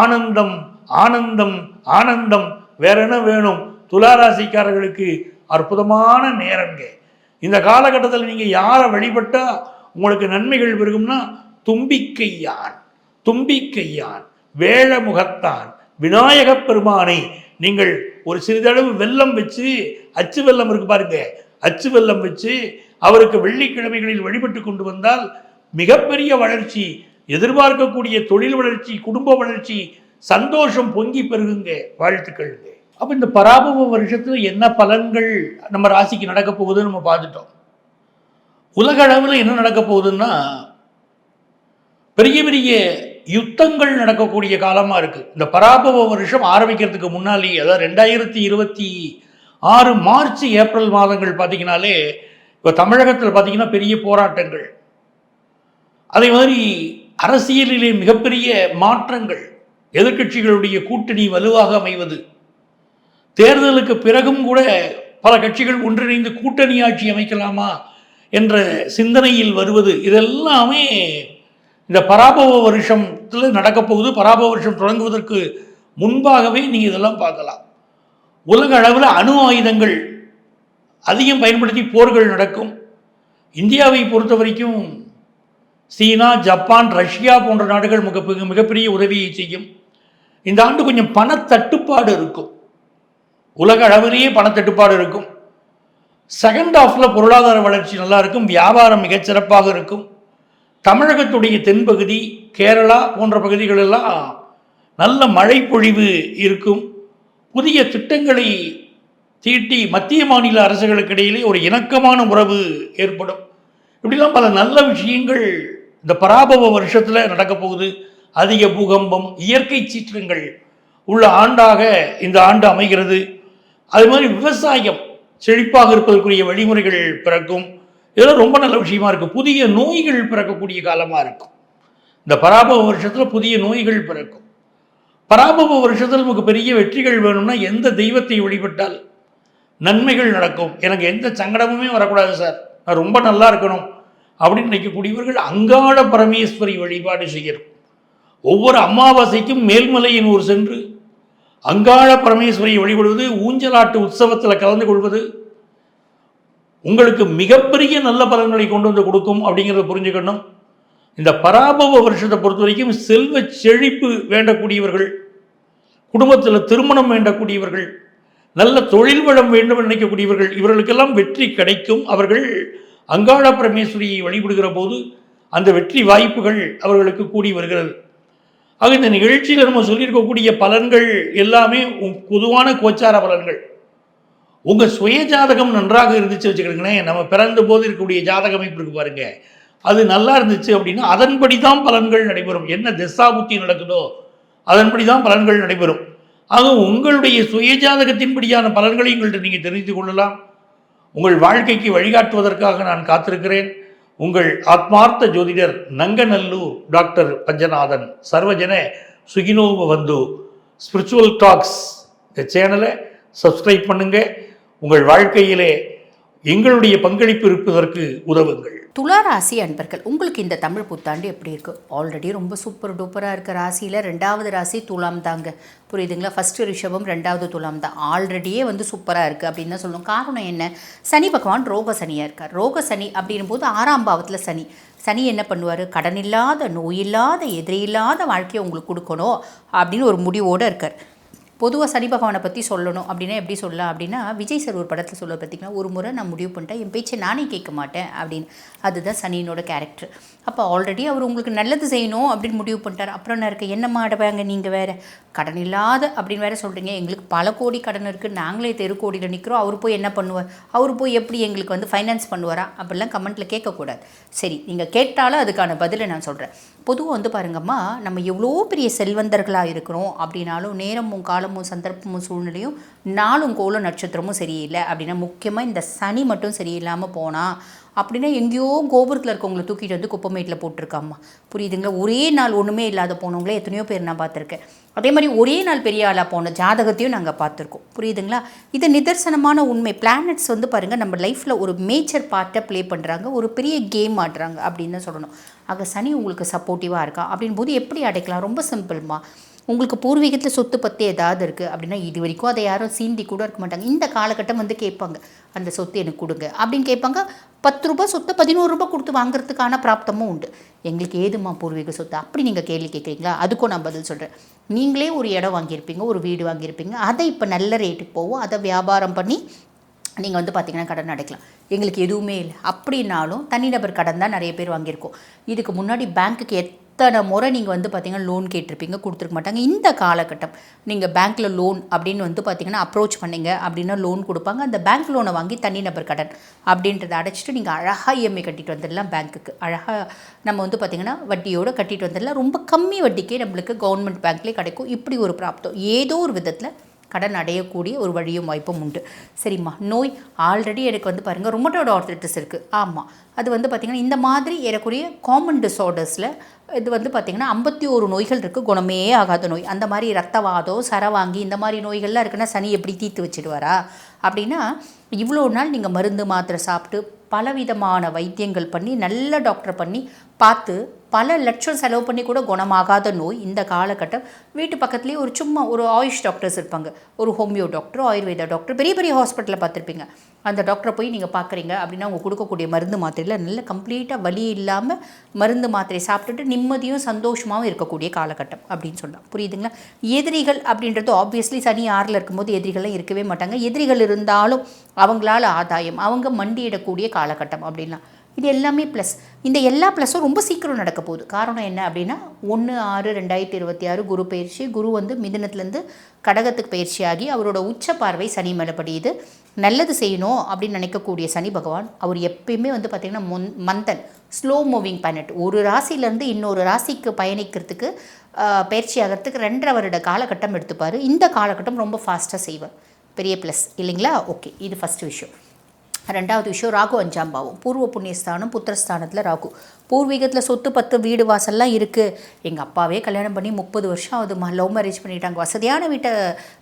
ஆனந்தம் ஆனந்தம் ஆனந்தம். வேற என்ன வேணும்? துளாராசிக்காரர்களுக்கு அற்புதமான நேரங்க. இந்த காலகட்டத்தில் நீங்கள் யாரை வழிபட்டால் உங்களுக்கு நன்மைகள் பெருகும்னா தும்பிக்கையான், தும்பிக்கையான், வேழமுகத்தான், விநாயகப் பெருமானை நீங்கள் ஒரு சிறிதளவு வெல்லம் வச்சு, அச்சு வெல்லம் இருக்கு பாருங்க, அச்சு வெல்லம் வச்சு அவருக்கு வெள்ளிக்கிழமைகளில் வழிபட்டு கொண்டு வந்தால் மிகப்பெரிய வளர்ச்சி, எதிர்பார்க்கக்கூடிய தொழில் வளர்ச்சி, குடும்ப வளர்ச்சி, சந்தோஷம் பொங்கி பெருகுங்க. வாழ்த்துக்களுங்க. அப்போ இந்த பராபவ வருஷத்தில் என்ன பலன்கள் நம்ம ராசிக்கு நடக்க போகுதுன்னு நம்ம பார்த்துட்டோம். உலக அளவில் என்ன நடக்க போகுதுன்னா பெரிய பெரிய யுத்தங்கள் நடக்கக்கூடிய காலமாக இருக்குது. இந்த பராபவ வருஷம் ஆரம்பிக்கிறதுக்கு முன்னாலேயே, அதாவது 2026 மார்ச் ஏப்ரல் மாதங்கள் பார்த்தீங்கன்னாலே இப்போ தமிழகத்தில் பார்த்தீங்கன்னா பெரிய போராட்டங்கள், அதே மாதிரி அரசியலிலே மிகப்பெரிய மாற்றங்கள், எதிர்க்கட்சிகளுடைய கூட்டணி வலுவாக அமைவது, தேர்தலுக்கு பிறகும் கூட பல கட்சிகள் ஒன்றிணைந்து கூட்டணி ஆட்சி அமைக்கலாமா என்ற சிந்தனையில் வருவது, இதெல்லாமே இந்த பராபவ வருஷத்தில் நடக்க போகுது. பராபவ வருஷம் தொடங்குவதற்கு முன்பாகவே நீங்கள் இதெல்லாம் பார்க்கலாம். உலக அளவில் அணு ஆயுதங்கள் அதிகம் பயன்படுத்தி போர்கள் நடக்கும். இந்தியாவை பொறுத்த வரைக்கும் சீனா, ஜப்பான், ரஷ்யா போன்ற நாடுகள் மிகப்பெரிய உதவியை செய்யும். இந்த ஆண்டு கொஞ்சம் பணத்தட்டுப்பாடு இருக்கும், உலக அளவிலேயே பணத்தட்டுப்பாடு இருக்கும். செகண்ட் ஹாஃபில் பொருளாதார வளர்ச்சி நல்லா இருக்கும், வியாபாரம் மிகச்சிறப்பாக இருக்கும். தமிழகத்துடைய தென்பகுதி, கேரளா போன்ற பகுதிகளெல்லாம் நல்ல மழை பொழிவு இருக்கும். புதிய திட்டங்களை தீட்டி மத்திய மாநில அரசுகளுக்கு இடையிலே ஒரு இணக்கமான உறவு ஏற்படும். இப்படிலாம் பல நல்ல விஷயங்கள் இந்த பராபவ வருஷத்தில் நடக்க போகுது. அதிக பூகம்பம், இயற்கை சீற்றங்கள் உள்ள ஆண்டாக இந்த ஆண்டு அமைகிறது. அது மாதிரி விவசாயம் செழிப்பாக இருப்பதற்குரிய வழிமுறைகள் பிறக்கும். இதெல்லாம் ரொம்ப நல்ல விஷயமா இருக்குது. புதிய நோய்கள் பிறக்கக்கூடிய காலமாக இருக்கும். இந்த பராபவ வருஷத்தில் புதிய நோய்கள் பிறக்கும். பராபவ வருஷத்தில் நமக்கு பெரிய வெற்றிகள் வேணும்னா எந்த தெய்வத்தை வழிபட்டால் நன்மைகள் நடக்கும்? எனக்கு எந்த சங்கடமுமே வரக்கூடாது சார், நான் ரொம்ப நல்லா இருக்கணும் அப்படின்னு நினைக்கக்கூடியவர்கள் அங்காள பரமேஸ்வரி வழிபாடு செய்யணும். ஒவ்வொரு அமாவாசைக்கும் மேல்மலையனூர் சென்று அங்காள பரமேஸ்வரியை வழிபடுவது, ஊஞ்சலாட்டு உற்சவத்தில் கலந்து கொள்வது உங்களுக்கு மிகப்பெரிய நல்ல பலன்களை கொண்டு வந்து கொடுக்கும் அப்படிங்கிறத புரிஞ்சுக்கணும். இந்த பராபவ வருஷத்தை பொறுத்த வரைக்கும் செல்வ செழிப்பு வேண்டக்கூடியவர்கள், குடும்பத்தில் திருமணம் வேண்டக்கூடியவர்கள், நல்ல தொழில் வளம் வேண்டும் நினைக்கக்கூடியவர்கள், இவர்களுக்கெல்லாம் வெற்றி கிடைக்கும். அவர்கள் அங்காள பரமேஸ்வரியை வழிபடுகிற போது அந்த வெற்றி வாய்ப்புகள் அவர்களுக்கு கூடி வருகிறது. ஆக இந்த நிகழ்ச்சியில் நம்ம சொல்லியிருக்கக்கூடிய பலன்கள் எல்லாமே பொதுவான கோச்சார பலன்கள். உங்கள் சுய ஜாதகம் நன்றாக இருந்துச்சு வச்சுக்கிறீங்களேன், நம்ம பிறந்த போது இருக்கக்கூடிய ஜாதக அமைப்பு இருக்கு பாருங்க, அது நல்லா இருந்துச்சு அப்படின்னா அதன்படி தான் பலன்கள் நடைபெறும். என்ன திசாபுத்தி நடக்குதோ அதன்படி தான் பலன்கள் நடைபெறும். ஆக உங்களுடைய சுய ஜாதகத்தின்படியான பலன்களை உங்கள்கிட்ட நீங்கள் தெரிந்து கொள்ளலாம். உங்கள் வாழ்க்கைக்கு வழிகாட்டுவதற்காக நான் காத்திருக்கிறேன். உங்கள் ஆத்மார்த்த ஜோதிடர் நங்கநல்லூர் டாக்டர் பஞ்சநாதன். சர்வஜன சுகினோப வந்து ஸ்பிரிச்சுவல் டாக்ஸ் இந்த சேனலை சப்ஸ்கிரைப் பண்ணுங்க. உங்கள் வாழ்க்கையிலே எங்களுடைய பங்களிப்பு இருப்பதற்கு உதவுங்கள். துளாராசி அன்பர்கள், உங்களுக்கு இந்த தமிழ் புத்தாண்டு எப்படி இருக்குது? ஆல்ரெடி ரொம்ப சூப்பர் டூப்பராக இருக்க ராசியில் 2வது ராசி துலாம் தாங்க, புரியுதுங்களா? ஃபஸ்ட்டு ரிஷபம், 2வது துலாம் தான். ஆல்ரெடியே சூப்பராக இருக்குது அப்படின்னு தான் சொல்லணும். காரணம் என்ன? சனி பகவான் ரோக சனியாக இருக்கார். ரோக சனி அப்படின்னும் போது 6ஆம் பாவத்தில் சனி. சனி என்ன பண்ணுவார்? கடன் இல்லாத, நோயில்லாத, எதிரியில்லாத வாழ்க்கையை உங்களுக்கு கொடுக்கணும் அப்படின்னு ஒரு முடிவோடு இருக்கார். பொதுவாக சனி பகவானை பற்றி சொல்லணும் அப்படின்னா எப்படி சொல்லலாம் அப்படின்னா, விஜய் சார் ஒரு படத்தில் சொல்ல பார்த்தீங்கன்னா, ஒரு முறை நான் முடிவு பண்ணிட்டேன் என் பேச்சை நானே கேட்க மாட்டேன் அப்படின்னு. அதுதான் சனியினோட கேரக்டர். அப்போ ஆல்ரெடி அவர் உங்களுக்கு நல்லது செய்யணும் அப்படின்னு முடிவு பண்ணிட்டார். அப்புறம் நான் இருக்க என்ன மாடவாங்க நீங்கள் வேறு கடன் இல்லாத அப்படின்னு வேறு சொல்கிறீங்க. எங்களுக்கு பல கோடி கடன் இருக்குது, நாங்களே தெருக்கோடியில் நிற்கிறோம், அவர் போய் என்ன பண்ணுவார், அவர் போய் எப்படி எங்களுக்கு வந்து ஃபைனான்ஸ் பண்ணுவாரா அப்படிலாம் கமெண்ட்டில் கேட்கக்கூடாது. சரி, நீங்கள் கேட்டாலும் அதுக்கான பதிலை நான் சொல்கிறேன். பொதுவாக வந்து பாருங்கம்மா, நம்ம எவ்வளோ பெரிய செல்வந்தர்களாக இருக்கிறோம் அப்படின்னாலும் நேரமும் காலமும் சந்தர்ப்பமும் சூழ்நிலையும் நாளும் கோளும் நட்சத்திரமும் சரியில்லை அப்படின்னா, முக்கியமாக இந்த சனி மட்டும் சரியில்லாமல் போனால் அப்படின்னா எங்கேயோ கோபுரத்தில் இருக்கவங்களை தூக்கிட்டு வந்து குப்பமேட்டில் போட்டிருக்காம்மா. புரியுதுங்களா? ஒரே நாள் ஒன்றுமே இல்லாத போனவங்களே எத்தனையோ பேர் நான் பார்த்துருக்கேன். அதே மாதிரி ஒரே நாள் பெரிய ஆளாக போன ஜாதகத்தையும் நாங்கள் பார்த்துருக்கோம். புரியுதுங்களா? இது நிதர்சனமான உண்மை. பிளானட்ஸ் வந்து பாருங்கள் நம்ம லைஃப்பில் ஒரு மேஜர் பார்ட்டை ப்ளே பண்ணுறாங்க, ஒரு பெரிய கேம் ஆடுறாங்க அப்படின்னு தான் சொல்லணும். ஆக சனி உங்களுக்கு சப்போர்ட்டிவாக இருக்கா அப்படின் போது எப்படி அடைக்கலாம்? ரொம்ப சிம்பிள்மா. உங்களுக்கு பூர்வீகத்தில் சொத்து பற்றி ஏதாவது இருக்குது அப்படின்னா, இது வரைக்கும் அதை யாரும் சீண்டி கூட இருக்க மாட்டாங்க. இந்த காலகட்டம் வந்து கேட்பாங்க, அந்த சொத்து எனக்கு கொடுங்க அப்படின்னு கேட்பாங்க. 10 ரூபா சொத்தை 11 ரூபா கொடுத்து வாங்குறதுக்கான பிராப்தமும் உண்டு. எங்களுக்கு ஏதுமா பூர்வீக சொத்து அப்படி நீங்கள் கேள்வி கேட்குறீங்களா? அதுக்கும் நான் பதில் சொல்கிறேன். நீங்களே ஒரு இடம் வாங்கியிருப்பீங்க, ஒரு வீடு வாங்கியிருப்பீங்க, அதை இப்போ நல்ல ரேட்டுக்கு போகும், அதை வியாபாரம் பண்ணி நீங்கள் வந்து பார்த்திங்கன்னா கடன் அடைக்கலாம். எங்களுக்கு எதுவுமே இல்லை அப்படின்னாலும் தனிநபர் கடன் தான் நிறைய பேர் வாங்கியிருக்கோம். இதுக்கு முன்னாடி பேங்க்குக்கு எத்தனை முறை நீங்கள் வந்து பார்த்திங்கன்னா லோன் கேட்டிருப்பீங்க, கொடுத்துருக்க மாட்டாங்க. இந்த காலகட்டம் நீங்கள் பேங்க்கில் லோன் அப்படின்னு வந்து பார்த்திங்கன்னா அப்ரோச் பண்ணிங்க அப்படின்னா லோன் கொடுப்பாங்க. அந்த பேங்க் லோனை வாங்கி தனிநபர் கடன் அப்படின்றத அடைச்சிட்டு நீங்கள் அழகாக இஎம்ஐ கட்டிட்டு வந்துடலாம். பேங்க்குக்கு அழகாக நம்ம வந்து பார்த்திங்கன்னா வட்டியோடு கட்டிட்டு வந்துடலாம். ரொம்ப கம்மி வட்டிக்கே நம்மளுக்கு கவர்மெண்ட் பேங்க்லேயே கிடைக்கும். இப்படி ஒரு பிராப்தம் ஏதோ ஒரு விதத்தில் கடன் அடையக்கூடிய ஒரு வழியும் வாய்ப்பும் உண்டு. சரிம்மா, நோய் ஆல்ரெடி எனக்கு வந்து பாருங்கள் ரொமட்டோட ஆர்த்ரைட்டிஸ் இருக்குது. ஆமாம், அது வந்து பார்த்திங்கன்னா இந்த மாதிரி ஏறக்குறைய காமன் டிஸார்டர்ஸில் இது வந்து பார்த்திங்கன்னா 51 நோய்கள் இருக்குது, குணமே ஆகாத நோய். அந்த மாதிரி ரத்தவாதம், சரவாங்கி இந்த மாதிரி நோய்கள்லாம் இருக்குன்னா சனி எப்படி தீர்த்து வச்சுடுவாரா அப்படின்னா, இவ்வளோ நாள் நீங்கள் மருந்து மாத்திரை சாப்பிட்டு பலவிதமான வைத்தியங்கள் பண்ணி நல்ல டாக்டர் பண்ணி பார்த்து பல லட்சம் செலவு பண்ணி கூட குணமாகாத நோய் இந்த காலகட்டம் வீட்டு பக்கத்துலேயே ஒரு சும்மா ஒரு ஆயுஷ் டாக்டர்ஸ் இருப்பாங்க, ஒரு ஹோமியோ டாக்டர், ஆயுர்வேதா டாக்டர், பெரிய பெரிய ஹாஸ்பிட்டலில் பார்த்துருப்பீங்க. அந்த டாக்டரை போய் நீங்கள் பார்க்குறீங்க அப்படின்னா அவங்க கொடுக்கக்கூடிய மருந்து மாத்திரையில் நல்ல கம்ப்ளீட்டாக வலி இல்லாமல் மருந்து மாத்திரை சாப்பிட்டுட்டு நிம்மதியும் சந்தோஷமாகவும் இருக்கக்கூடிய காலகட்டம் அப்படின்னு சொல்லலாம். புரியுதுங்களா? எதிரிகள் அப்படின்றது ஆப்வியஸ்லி சனி 6ல் இருக்கும்போது எதிரிகள்லாம் இருக்கவே மாட்டாங்க. எதிரிகள் இருந்தாலும் அவங்களால ஆதாயம், அவங்க மண்டியிடக்கூடிய காலகட்டம் அப்படின்லாம். இது எல்லாமே ப்ளஸ். இந்த எல்லா ப்ளஸும் ரொம்ப சீக்கிரம் நடக்க போகுது. காரணம் என்ன அப்படின்னா 1/6/2026 குரு பயிற்சி. குரு வந்து மிதுனத்துலேருந்து கடகத்துக்கு பயிற்சியாகி அவரோட உச்ச பார்வை சனி மேலே படியுது. நல்லது செய்யணும் அப்படின்னு நினைக்கக்கூடிய சனி பகவான் அவர் எப்பயுமே வந்து பார்த்திங்கன்னா மந்தன் ஸ்லோ மூவிங் பிளானட். ஒரு ராசியிலேருந்து இன்னொரு ராசிக்கு பயணிக்கிறதுக்கு பயிற்சி ஆகிறதுக்கு 2.5 வருட காலகட்டம் எடுத்துப்பார். இந்த காலகட்டம் ரொம்ப ஃபாஸ்ட்டாக செய்வார். பெரிய ப்ளஸ் இல்லைங்களா? ஓகே, இது ஃபஸ்ட்டு விஷயம். ரெண்டாவது விஷயம், ராகு 5ஆம் பாவம், பூர்வ புண்ணியஸ்தானம், புத்திரஸ்தானத்தில் ராகு. பூர்வீகத்தில் சொத்து 10 வீடு வாசல்லாம் இருக்குது. எங்கள் அப்பாவே கல்யாணம் பண்ணி 30 வருஷம் ஆகுதுமா, லவ் மேரேஜ் பண்ணிட்டாங்க. வசதியான வீட்டை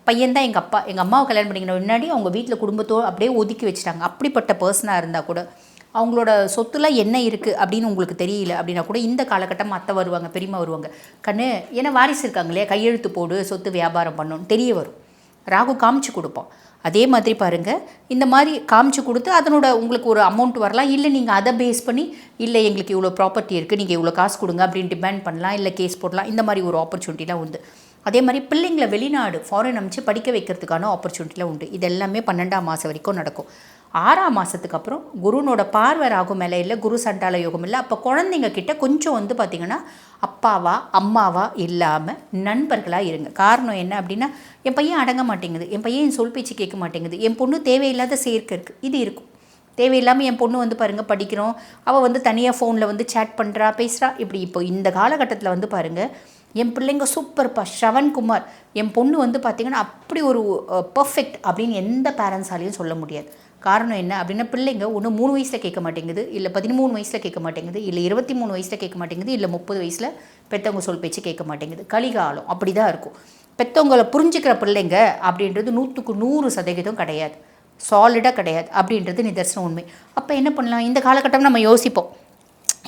பையன்தான் எங்கள் அப்பா. எங்கள் அம்மாவை கல்யாணம் பண்ணிக்கிற முன்னாடி அவங்க வீட்டில் குடும்பத்தோடு அப்படியே ஒதுக்கி வச்சுட்டாங்க. அப்படிப்பட்ட பர்சனாக இருந்தால் கூட அவங்களோட சொத்துலாம் என்ன இருக்குது அப்படின்னு உங்களுக்கு தெரியல அப்படின்னா கூட இந்த காலகட்டம் அத்தை வருவாங்க, பெரியம்மா வருவாங்க, கண்ணு ஏன்னா வாரிசு இருக்காங்க இல்லையா, கையெழுத்து போடு சொத்து வியாபாரம் பண்ணணும்னு தெரிய வரும். ராகு காமிச்சு கொடுப்போம். அதே மாதிரி பாருங்கள், இந்த மாதிரி காமிச்சு கொடுத்து அதனோட உங்களுக்கு ஒரு அமௌண்ட் வரலாம். இல்லை நீங்கள் அதை பேஸ் பண்ணி இல்லை எங்களுக்கு இவ்வளோ ப்ராப்பர்ட்டி இருக்குது, நீங்கள் இவ்வளோ காசு கொடுங்க அப்படின்னு டிமாண்ட் பண்ணலாம், இல்லை கேஸ் போடலாம். இந்த மாதிரி ஒரு ஆப்பர்ச்சுனிட்டிலாம் உண்டு. அதே மாதிரி பிள்ளைங்களை வெளிநாடு ஃபாரின் அமைச்சு படிக்க வைக்கிறதுக்கான ஆப்பர்ச்சுனிட்டிலாம் உண்டு. இது எல்லாமே 12ஆம் மாதம் வரைக்கும் நடக்கும். 6ஆம் மாதத்துக்கு அப்புறம் குருனோட பார்வை ராகு மேலே இல்லை, குரு சண்டால யோகம் இல்லை. அப்போ குழந்தைங்க கிட்ட கொஞ்சம் வந்து பார்த்திங்கன்னா அப்பாவா அம்மாவா இல்லாமல் நண்பர்களாக இருங்க. காரணம் என்ன அப்படின்னா, என் பையன் அடங்க மாட்டேங்குது, என் பையன் என் சொல் பேச்சு கேட்க மாட்டேங்குது, என் பொண்ணு தேவையில்லாத சேர்க்கை இருக்குது, இது இருக்கும். தேவையில்லாமல் என் பொண்ணு வந்து பாருங்கள் படிக்கிறோம், அவள் வந்து தனியாக ஃபோனில் வந்து சேட் பண்ணுறா, பேசுகிறா. இப்படி இப்போ இந்த காலகட்டத்தில் வந்து பாருங்கள், என் பிள்ளைங்க சூப்பர்ப்பா, ஸ்ரவன்குமார், என் பொண்ணு வந்து பார்த்திங்கன்னா அப்படி ஒரு பர்ஃபெக்ட் அப்படின்னு எந்த பேரண்ட்ஸாலையும் சொல்ல முடியாது. காரணம் என்ன அப்படின்னா, பிள்ளைங்க ஒன்று 3 வயசில் கேட்க மாட்டேங்குது, இல்லை 13 வயசில் கேட்க மாட்டேங்குது, இல்லை 23 வயசில் கேட்க மாட்டேங்குது, இல்லை 30 வயசில் பெற்றவங்க சொல் பேச்சு கேட்க மாட்டேங்குது. கலிகாலம் அப்படி தான் இருக்கும். பெற்றவங்களை புரிஞ்சுக்கிற பிள்ளைங்க அப்படின்றது 100க்கு 100% கிடையாது, சாலிடாக கிடையாது அப்படின்றது நிதர்சனம் உண்மை. அப்போ என்ன பண்ணலாம்? இந்த காலகட்டம் நம்ம யோசிப்போம்,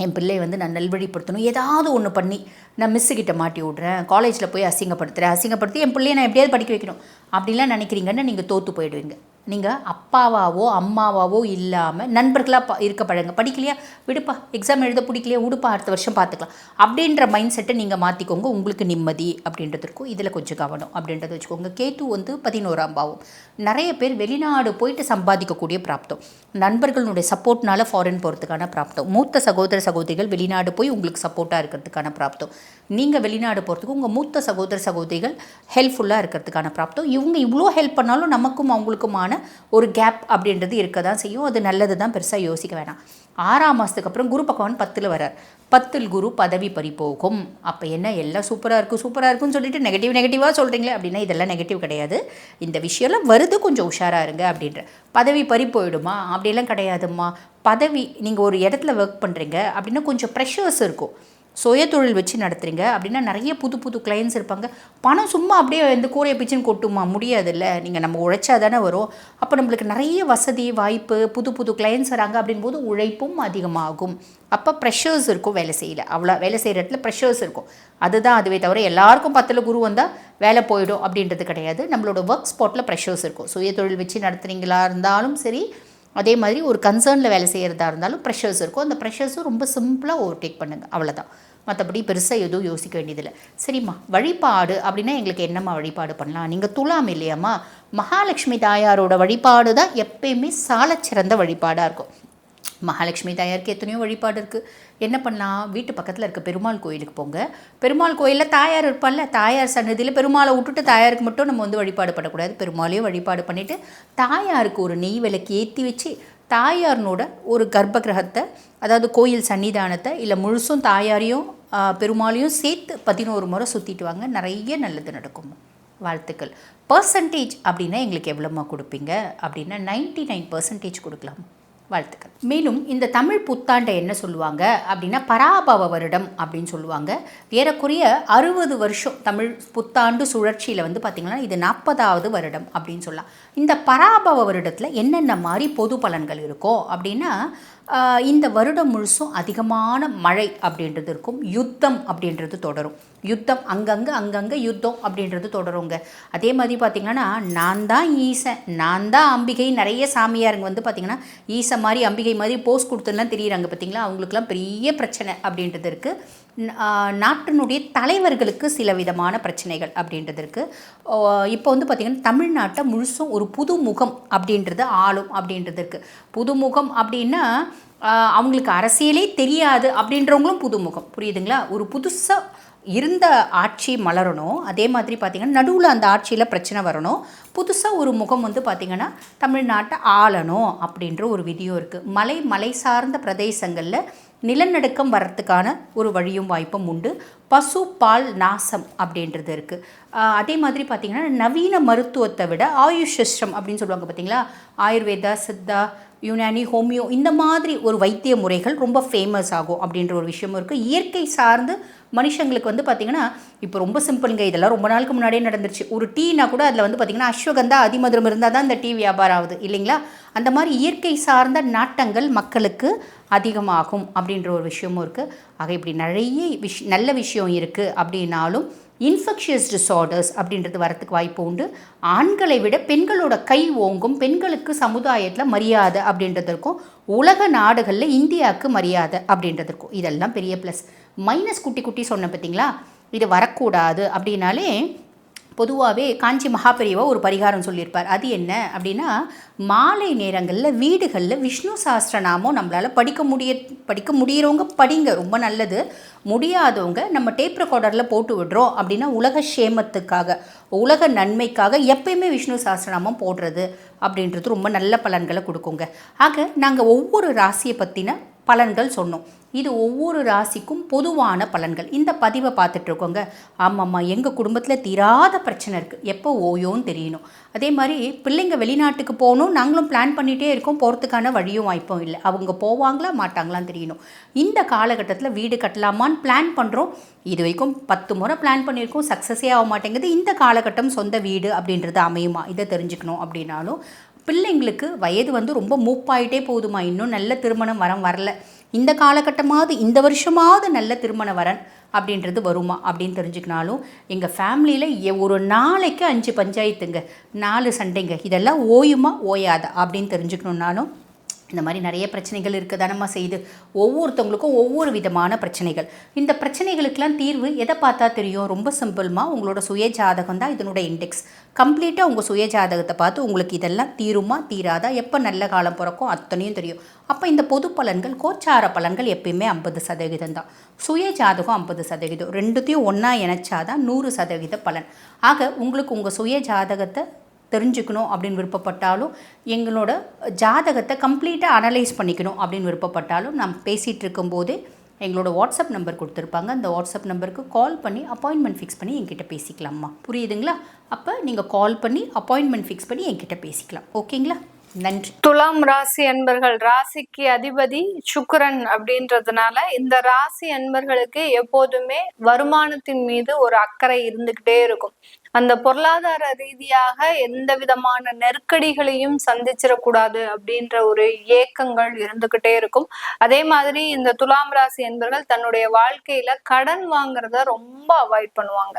என் பிள்ளை வந்து நான் நல்வழிப்படுத்தணும், ஏதாவது ஒன்று பண்ணி நான் மிஸ்ஸுக்கிட்ட மாட்டி விட்றேன், காலேஜில் போய் அசிங்கப்படுத்துகிறேன், அசிங்கப்படுத்தி என் பிள்ளையை நான் எப்படியாவது படிக்க வைக்கணும் அப்படின்லாம் நினைக்கிறீங்கன்னா நீங்கள் தோற்று போயிடுவீங்க. நீங்கள் அப்பாவாவோ அம்மாவாவோ இல்லாமல் நண்பர்களாக இருக்க பழங்க. படிக்கலையா விடுப்பா, எக்ஸாம் எழுத பிடிக்கலையா விடுப்பா, அடுத்த வருஷம் பார்த்துக்கலாம் அப்படின்ற மைண்ட் செட்டை நீங்கள் மாற்றிக்கோங்க. உங்களுக்கு நிம்மதி அப்படின்றது இருக்கும். இதில் கொஞ்சம் கவனம் அப்படின்றத வச்சுக்கோங்க. கேத்து வந்து 11ஆம் பாவம். நிறைய பேர் வெளிநாடு போயிட்டு சம்பாதிக்கக்கூடிய பிராப்தம், நண்பர்களுடைய சப்போர்ட்னால ஃபாரின் போகிறதுக்கான பிராப்தம், மூத்த சகோதர சகோதரிகள் வெளிநாடு போய் உங்களுக்கு சப்போர்ட்டாக இருக்கிறதுக்கான பிராப்தம், நீங்கள் வெளிநாடு போகிறதுக்கு உங்கள் மூத்த சகோதர சகோதரிகள் ஹெல்ப்ஃபுல்லாக இருக்கிறதுக்கான பிராப்தம். இவங்க இவ்வளோ ஹெல்ப் பண்ணாலும் நமக்கும் அவங்களுக்குமான ஒரு கேப் அப்படின்றது இருக்க தான் செய்யும். அது நல்லது தான், பெருசாக யோசிக்க வேணாம். 6ஆம் மாதத்துக்கு அப்புறம் குரு பகவான் 10ல் வரார். 10ல் குரு பதவி பறிபோகும். அப்போ என்ன எல்லாம் சூப்பராக இருக்குன்னு சொல்லிட்டு நெகட்டிவாக சொல்கிறீங்களே அப்படின்னா இதெல்லாம் நெகட்டிவ் கிடையாது. இந்த விஷயம்லாம் வருது, கொஞ்சம் உஷாராக இருங்க அப்படின்ற. பதவி பறி போயிடுமா அப்படிலாம் கிடையாதும்மா. பதவி நீங்கள் ஒரு இடத்துல ஒர்க் பண்ணுறீங்க அப்படின்னா கொஞ்சம் ப்ரெஷர்ஸ் இருக்கும். சுய தொழில் வச்சு நடத்துகிறீங்க அப்படின்னா நிறைய புது புது கிளைண்ட்ஸ் இருப்பாங்க. பணம் சும்மா அப்படியே இந்த கூரையை பிச்சுன்னு கொட்டுமா? முடியாதுல்ல. நீங்கள் நம்ம உழைச்சா தானே வரும். அப்போ நம்மளுக்கு நிறைய வசதி வாய்ப்பு, புது புது கிளைண்ட்ஸ் வராங்க அப்படின்போது உழைப்பும் அதிகமாகும். அப்போ ப்ரெஷர்ஸ் இருக்கும். வேலை செய்யல, அவ்வளோ வேலை செய்கிற இடத்துல ப்ரெஷர்ஸ் இருக்கும். அதுதான். அதுவே தவிர எல்லாருக்கும் 10ல் குரு வந்தால் வேலை போயிடும் அப்படின்றது கிடையாது. நம்மளோட ஒர்க் ஸ்பாட்டில் ப்ரெஷர்ஸ் இருக்கும். சுய தொழில் வச்சு நடத்துகிறீங்களா இருந்தாலும் சரி, அதே மாதிரி ஒரு கன்சர்னில் வேலை செய்கிறதா இருந்தாலும் ப்ரெஷர்ஸ் இருக்கும். அந்த ப்ரெஷர்ஸும் ரொம்ப சிம்பிளாக ஓவர்டேக் பண்ணுங்கள், அவ்வளோதான். மற்றபடி பெருசாக எதுவும் யோசிக்க வேண்டியதில்லை. சரிம்மா, வழிபாடு அப்படின்னா எங்களுக்கு என்னம்மா வழிபாடு பண்ணலாம்? நீங்கள் துலாம் இல்லையாம்மா, மகாலட்சுமி தாயாரோட வழிபாடு தான் எப்பயுமே சாலச்சிறந்த வழிபாடாக இருக்கும். மகாலட்சுமி தாயாருக்கு எத்தனையோ வழிபாடு இருக்குது. என்ன பண்ணலாம்? வீட்டு பக்கத்தில் இருக்க பெருமாள் கோயிலுக்கு போங்க. பெருமாள் கோயிலில் தாயார் இருப்பார்ல, தாயார் சன்னதியில் பெருமாளை விட்டுட்டு தாயாருக்கு மட்டும் நம்ம வந்து வழிபாடு பண்ணக்கூடாது. பெருமாளையும் வழிபாடு பண்ணிவிட்டு தாயாருக்கு ஒரு நெய் விளக்கு ஏற்றி வச்சு தாயார்னோட ஒரு கர்ப்ப கிரகத்தை, அதாவது கோயில் சன்னிதானத்தை இல்லை முழுசும் தாயாரையும் பெருமாளையும் சேர்த்து 11 முறை சுற்றிட்டு வாங்க. நிறைய நல்லது நடக்கும். வாழ்த்துக்கள். பர்சன்டேஜ் அப்படின்னா எங்களுக்கு எவ்வளோமா கொடுப்பீங்க அப்படின்னா 99% கொடுக்கலாம். வாழ்த்துக்கள். மேலும் இந்த தமிழ் புத்தாண்டை என்ன சொல்லுவாங்க அப்படின்னா பராபவ வருடம் அப்படின்னு சொல்லுவாங்க. ஏறக்குறைய 60 வருஷம் தமிழ் புத்தாண்டு சுழற்சியில் வந்து பார்த்திங்கன்னா இது 40வது வருடம் அப்படின்னு சொல்லலாம். இந்த பராபவ வருடத்தில் என்னென்ன மாதிரி பொது பலன்கள் இருக்கும் அப்படின்னா, இந்த வருடம் முழுசும் அதிகமான மழை அப்படின்றது இருக்கும். யுத்தம் அப்படின்றது தொடரும். யுத்தம் அங்கங்கே யுத்தம் அப்படின்றது தொடருங்க. அதே மாதிரி பார்த்திங்கன்னா நான் தான் ஈசன், நான் தான் அம்பிகை, நிறைய சாமியாருங்க வந்து பார்த்திங்கன்னா ஈசன் மாதிரி அம்பிகை மாதிரி போஸ்ட் கொடுத்துலாம் தெரியுறாங்க பார்த்திங்களா. அவங்களுக்குலாம் பெரிய பிரச்சனை அப்படின்றது இருக்குது. நாட்டினுடைய தலைவர்களுக்கு சில விதமான பிரச்சனைகள் அப்படின்றது இருக்குது. இப்போ வந்து பார்த்திங்கன்னா தமிழ்நாட்டை முழுசும் ஒரு புது முகம் அப்படின்றது ஆளும் அப்படின்றது இருக்குது. புதுமுகம் அப்படின்னா அவங்களுக்கு அரசியலே தெரியாது அப்படின்றவங்களும் புதுமுகம், புரியுதுங்களா? ஒரு புதுசாக இருந்த ஆட்சி மலரணும். அதே மாதிரி பார்த்திங்கன்னா நடுவில் அந்த ஆட்சியில் பிரச்சனை வரணும். புதுசாக ஒரு முகம் வந்து பார்த்திங்கன்னா தமிழ்நாட்டை ஆளணும் அப்படின்ற ஒரு விதியும் இருக்குது. மலை சார்ந்த பிரதேசங்களில் நிலநடுக்கம் வர்றதுக்கான ஒரு வழியும் வாய்ப்பும் உண்டு. பசு பால் நாசம் அப்படின்றது இருக்குது. அதே மாதிரி பார்த்திங்கன்னா நவீன மருத்துவத்தை விட ஆயுஷம் அப்படின்னு சொல்லுவாங்க பார்த்திங்களா. ஆயுர்வேதா, சித்தா, யுனானி, ஹோமியோ இந்த மாதிரி ஒரு வைத்திய முறைகள் ரொம்ப ஃபேமஸ் ஆகும் அப்படின்ற ஒரு விஷயமும் இருக்குது. இயற்கை சார்ந்து மனுஷங்களுக்கு வந்து பார்த்திங்கன்னா இப்போ ரொம்ப சிம்பிளுங்க. இதெல்லாம் ரொம்ப நாளுக்கு முன்னாடியே நடந்துருச்சு. ஒரு டீனா கூட அதில் வந்து பார்த்திங்கன்னா அஸ்வகந்தா அதிமதுரம் இருந்தால் தான் இந்த டீ வியாபாரம் ஆகுது இல்லைங்களா. அந்த மாதிரி இயற்கை சார்ந்த நாட்டங்கள் மக்களுக்கு அதிகமாகும் அப்படின்ற ஒரு விஷயமும் இருக்குது. ஆக இப்படி நிறைய நல்ல விஷயம் இருக்குது அப்படின்னாலும் இன்ஃபெக்ஷியஸ் டிஸார்டர்ஸ் அப்படின்றது வரத்துக்கு வாய்ப்பு உண்டு. ஆண்களை விட பெண்களோட கை ஓங்கும், பெண்களுக்கு சமுதாயத்தில் மரியாதை அப்படின்றதுக்கும், உலக நாடுகளில் இந்தியாவுக்கு மரியாதை அப்படின்றதுக்கும், இதெல்லாம் பெரிய ப்ளஸ். மைனஸ் குட்டி சொன்ன பார்த்தீங்களா, இது வரக்கூடாது அப்படின்னாலே பொதுவாகவே காஞ்சி மகாபெரியவா ஒரு பரிகாரம் சொல்லியிருப்பார். அது என்ன அப்படின்னா, மாலை நேரங்களில் வீடுகளில் விஷ்ணு சாஸ்திரநாமம் நம்மளால் படிக்க முடிகிறவங்க படிங்க, ரொம்ப நல்லது. முடியாதவங்க நம்ம டேப் ரெக்கார்டரில் போட்டு விடுறோம் அப்படின்னா உலக சேமத்துக்காக, உலக நன்மைக்காக எப்பயுமே விஷ்ணு சாஸ்திரநாமம் போடுறது அப்படின்றது ரொம்ப நல்ல பலன்களை கொடுக்குங்க. ஆக நாங்கள் ஒவ்வொரு ராசியை பற்றின பலன்கள் சொன்னோம். இது ஒவ்வொரு ராசிக்கும் பொதுவான பலன்கள். இந்த பதிவை பார்த்துட்ருக்கோங்க. ஆமாம்மா, எங்கள் குடும்பத்தில் தீராத பிரச்சனை இருக்குது, எப்போ ஓயோன்னு தெரியணும். அதே மாதிரி பிள்ளைங்க வெளிநாட்டுக்கு போகணும், நாங்களும் பிளான் பண்ணிகிட்டே இருக்கோம், போகிறதுக்கான வழியும் வாய்ப்பும் இல்லை. அவங்க போவாங்களா மாட்டாங்களான்னு தெரியணும். இந்த காலகட்டத்தில் வீடு கட்டலாமான்னு பிளான் பண்ணுறோம். இது வரைக்கும் 10 முறை பிளான் பண்ணியிருக்கோம், சக்ஸஸே ஆக மாட்டேங்குது. இந்த காலகட்டம் சொந்த வீடு அப்படின்றது அமையுமா, இதை தெரிஞ்சுக்கணும் அப்படின்னாலும் பிள்ளைங்களுக்கு வயது வந்து ரொம்ப மூப்பாயிட்டே போகுதுமா, இன்னும் நல்ல திருமணம் வரல, இந்த காலகட்டமாவது இந்த வருஷமாவது நல்ல திருமண வரன் அப்படின்றது வருமா அப்படின்னு தெரிஞ்சுக்கினாலும், எங்கள் ஃபேமிலியில் ஒரு நாளைக்கு 5 பஞ்சாயத்துங்க, 4 சண்டைங்க, இதெல்லாம் ஓயுமா ஓயாதா அப்படின்னு தெரிஞ்சுக்கணுன்னாலும் இந்த மாதிரி நிறைய பிரச்சனைகள் இருக்க தானம்மா செய்து. ஒவ்வொருத்தவங்களுக்கும் ஒவ்வொரு விதமான பிரச்சனைகள். இந்த பிரச்சனைகளுக்கெல்லாம் தீர்வு எதை பார்த்தா தெரியும்? ரொம்ப சிம்பிள்மா, உங்களோட சுய ஜாதகம் தான் இதனோட இண்டெக்ஸ். கம்ப்ளீட்டாக உங்கள் சுய ஜாதகத்தை பார்த்து உங்களுக்கு இதெல்லாம் தீருமா தீராதா, எப்போ நல்ல காலம் பிறக்கும் அத்தனையும் தெரியும். அப்போ இந்த பொது பலன்கள், கோச்சார பலன்கள் எப்பயுமே 50% தான். சுய ஜாதகம் 50%, ரெண்டுத்தையும் ஒன்றா இணைச்சாதான் 100% பலன். ஆக உங்களுக்கு உங்கள் சுய ஜாதகத்தை தெரிஞ்சுக்கணும் அப்படின்னு விருப்பப்பட்டாலும், எங்களோட ஜாதகத்தை கம்ப்ளீட்டாக அனலைஸ் பண்ணிக்கணும் அப்படின்னு விருப்பப்பட்டாலும், நாம் பேசிகிட்டு இருக்கும்போதே எங்களோட வாட்ஸ்அப் நம்பர் கொடுத்துருப்பாங்க. அந்த வாட்ஸ்அப் நம்பருக்கு கால் பண்ணி அப்பாயின்மெண்ட் ஃபிக்ஸ் பண்ணி என்கிட்ட பேசிக்கலாம்மா. புரியுதுங்களா? அப்போ நீங்கள் கால் பண்ணி அப்பாயின்மெண்ட் ஃபிக்ஸ் பண்ணி என்கிட்ட பேசிக்கலாம். ஓகேங்களா? நன்றி. துலாம் ராசி அன்பர்கள், ராசிக்கு அதிபதி சுக்கிரன் அப்படின்றதுனால இந்த ராசி அன்பர்களுக்கு எப்போதுமே வருமானத்தின் மீது ஒரு அக்கறை இருந்துகிட்டே இருக்கும். அந்த பொருளாதார ரீதியாக எந்த விதமான நெருக்கடிகளையும் சந்திச்சிடக்கூடாது அப்படின்ற ஒரு ஏக்கங்கள் இருந்துகிட்டே இருக்கும். அதே மாதிரி இந்த துலாம் ராசி என்பர்கள் தன்னுடைய வாழ்க்கையில கடன் வாங்குறத ரொம்ப அவாய்ட் பண்ணுவாங்க.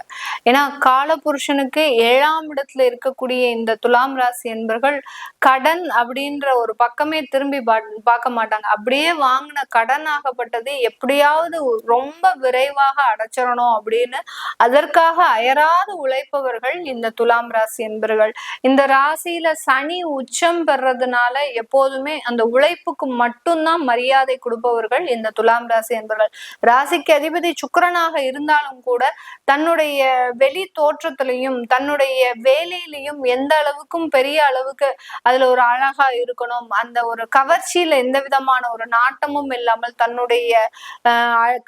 ஏன்னா காலபுருஷனுக்கு 7ஆம் இடத்துல இருக்கக்கூடிய இந்த துலாம் ராசி என்பர்கள் கடன் அப்படின்ற ஒரு பக்கமே திரும்பி பார்க்க மாட்டாங்க. அப்படியே வாங்கின கடன் ஆகப்பட்டது எப்படியாவது ரொம்ப விரைவாக அடைச்சிடணும் அப்படின்னு அதற்காக அயராது உழைப்பவர்கள் இந்த துலாம் ராசி என்பர்கள். இந்த ராசியில சனி உச்சம் பெறதுனால எப்போதுமே அந்த உழைப்புக்கு மட்டும்தான் மரியாதை கொடுப்பவர்கள் இந்த துலாம் ராசி என்பர்கள். ராசிக்கு அதிபதி சுக்கிரனாக இருந்தாலும் கூட தன்னுடைய வெளி தோற்றத்திலையும் தன்னுடைய வேலையிலையும் எந்த அளவுக்கும் பெரிய அளவுக்கு அதுல ஒரு அழகா இருக்கணும், அந்த ஒரு கவர்ச்சியில எந்த விதமான ஒரு நாட்டமும் இல்லாமல் தன்னுடைய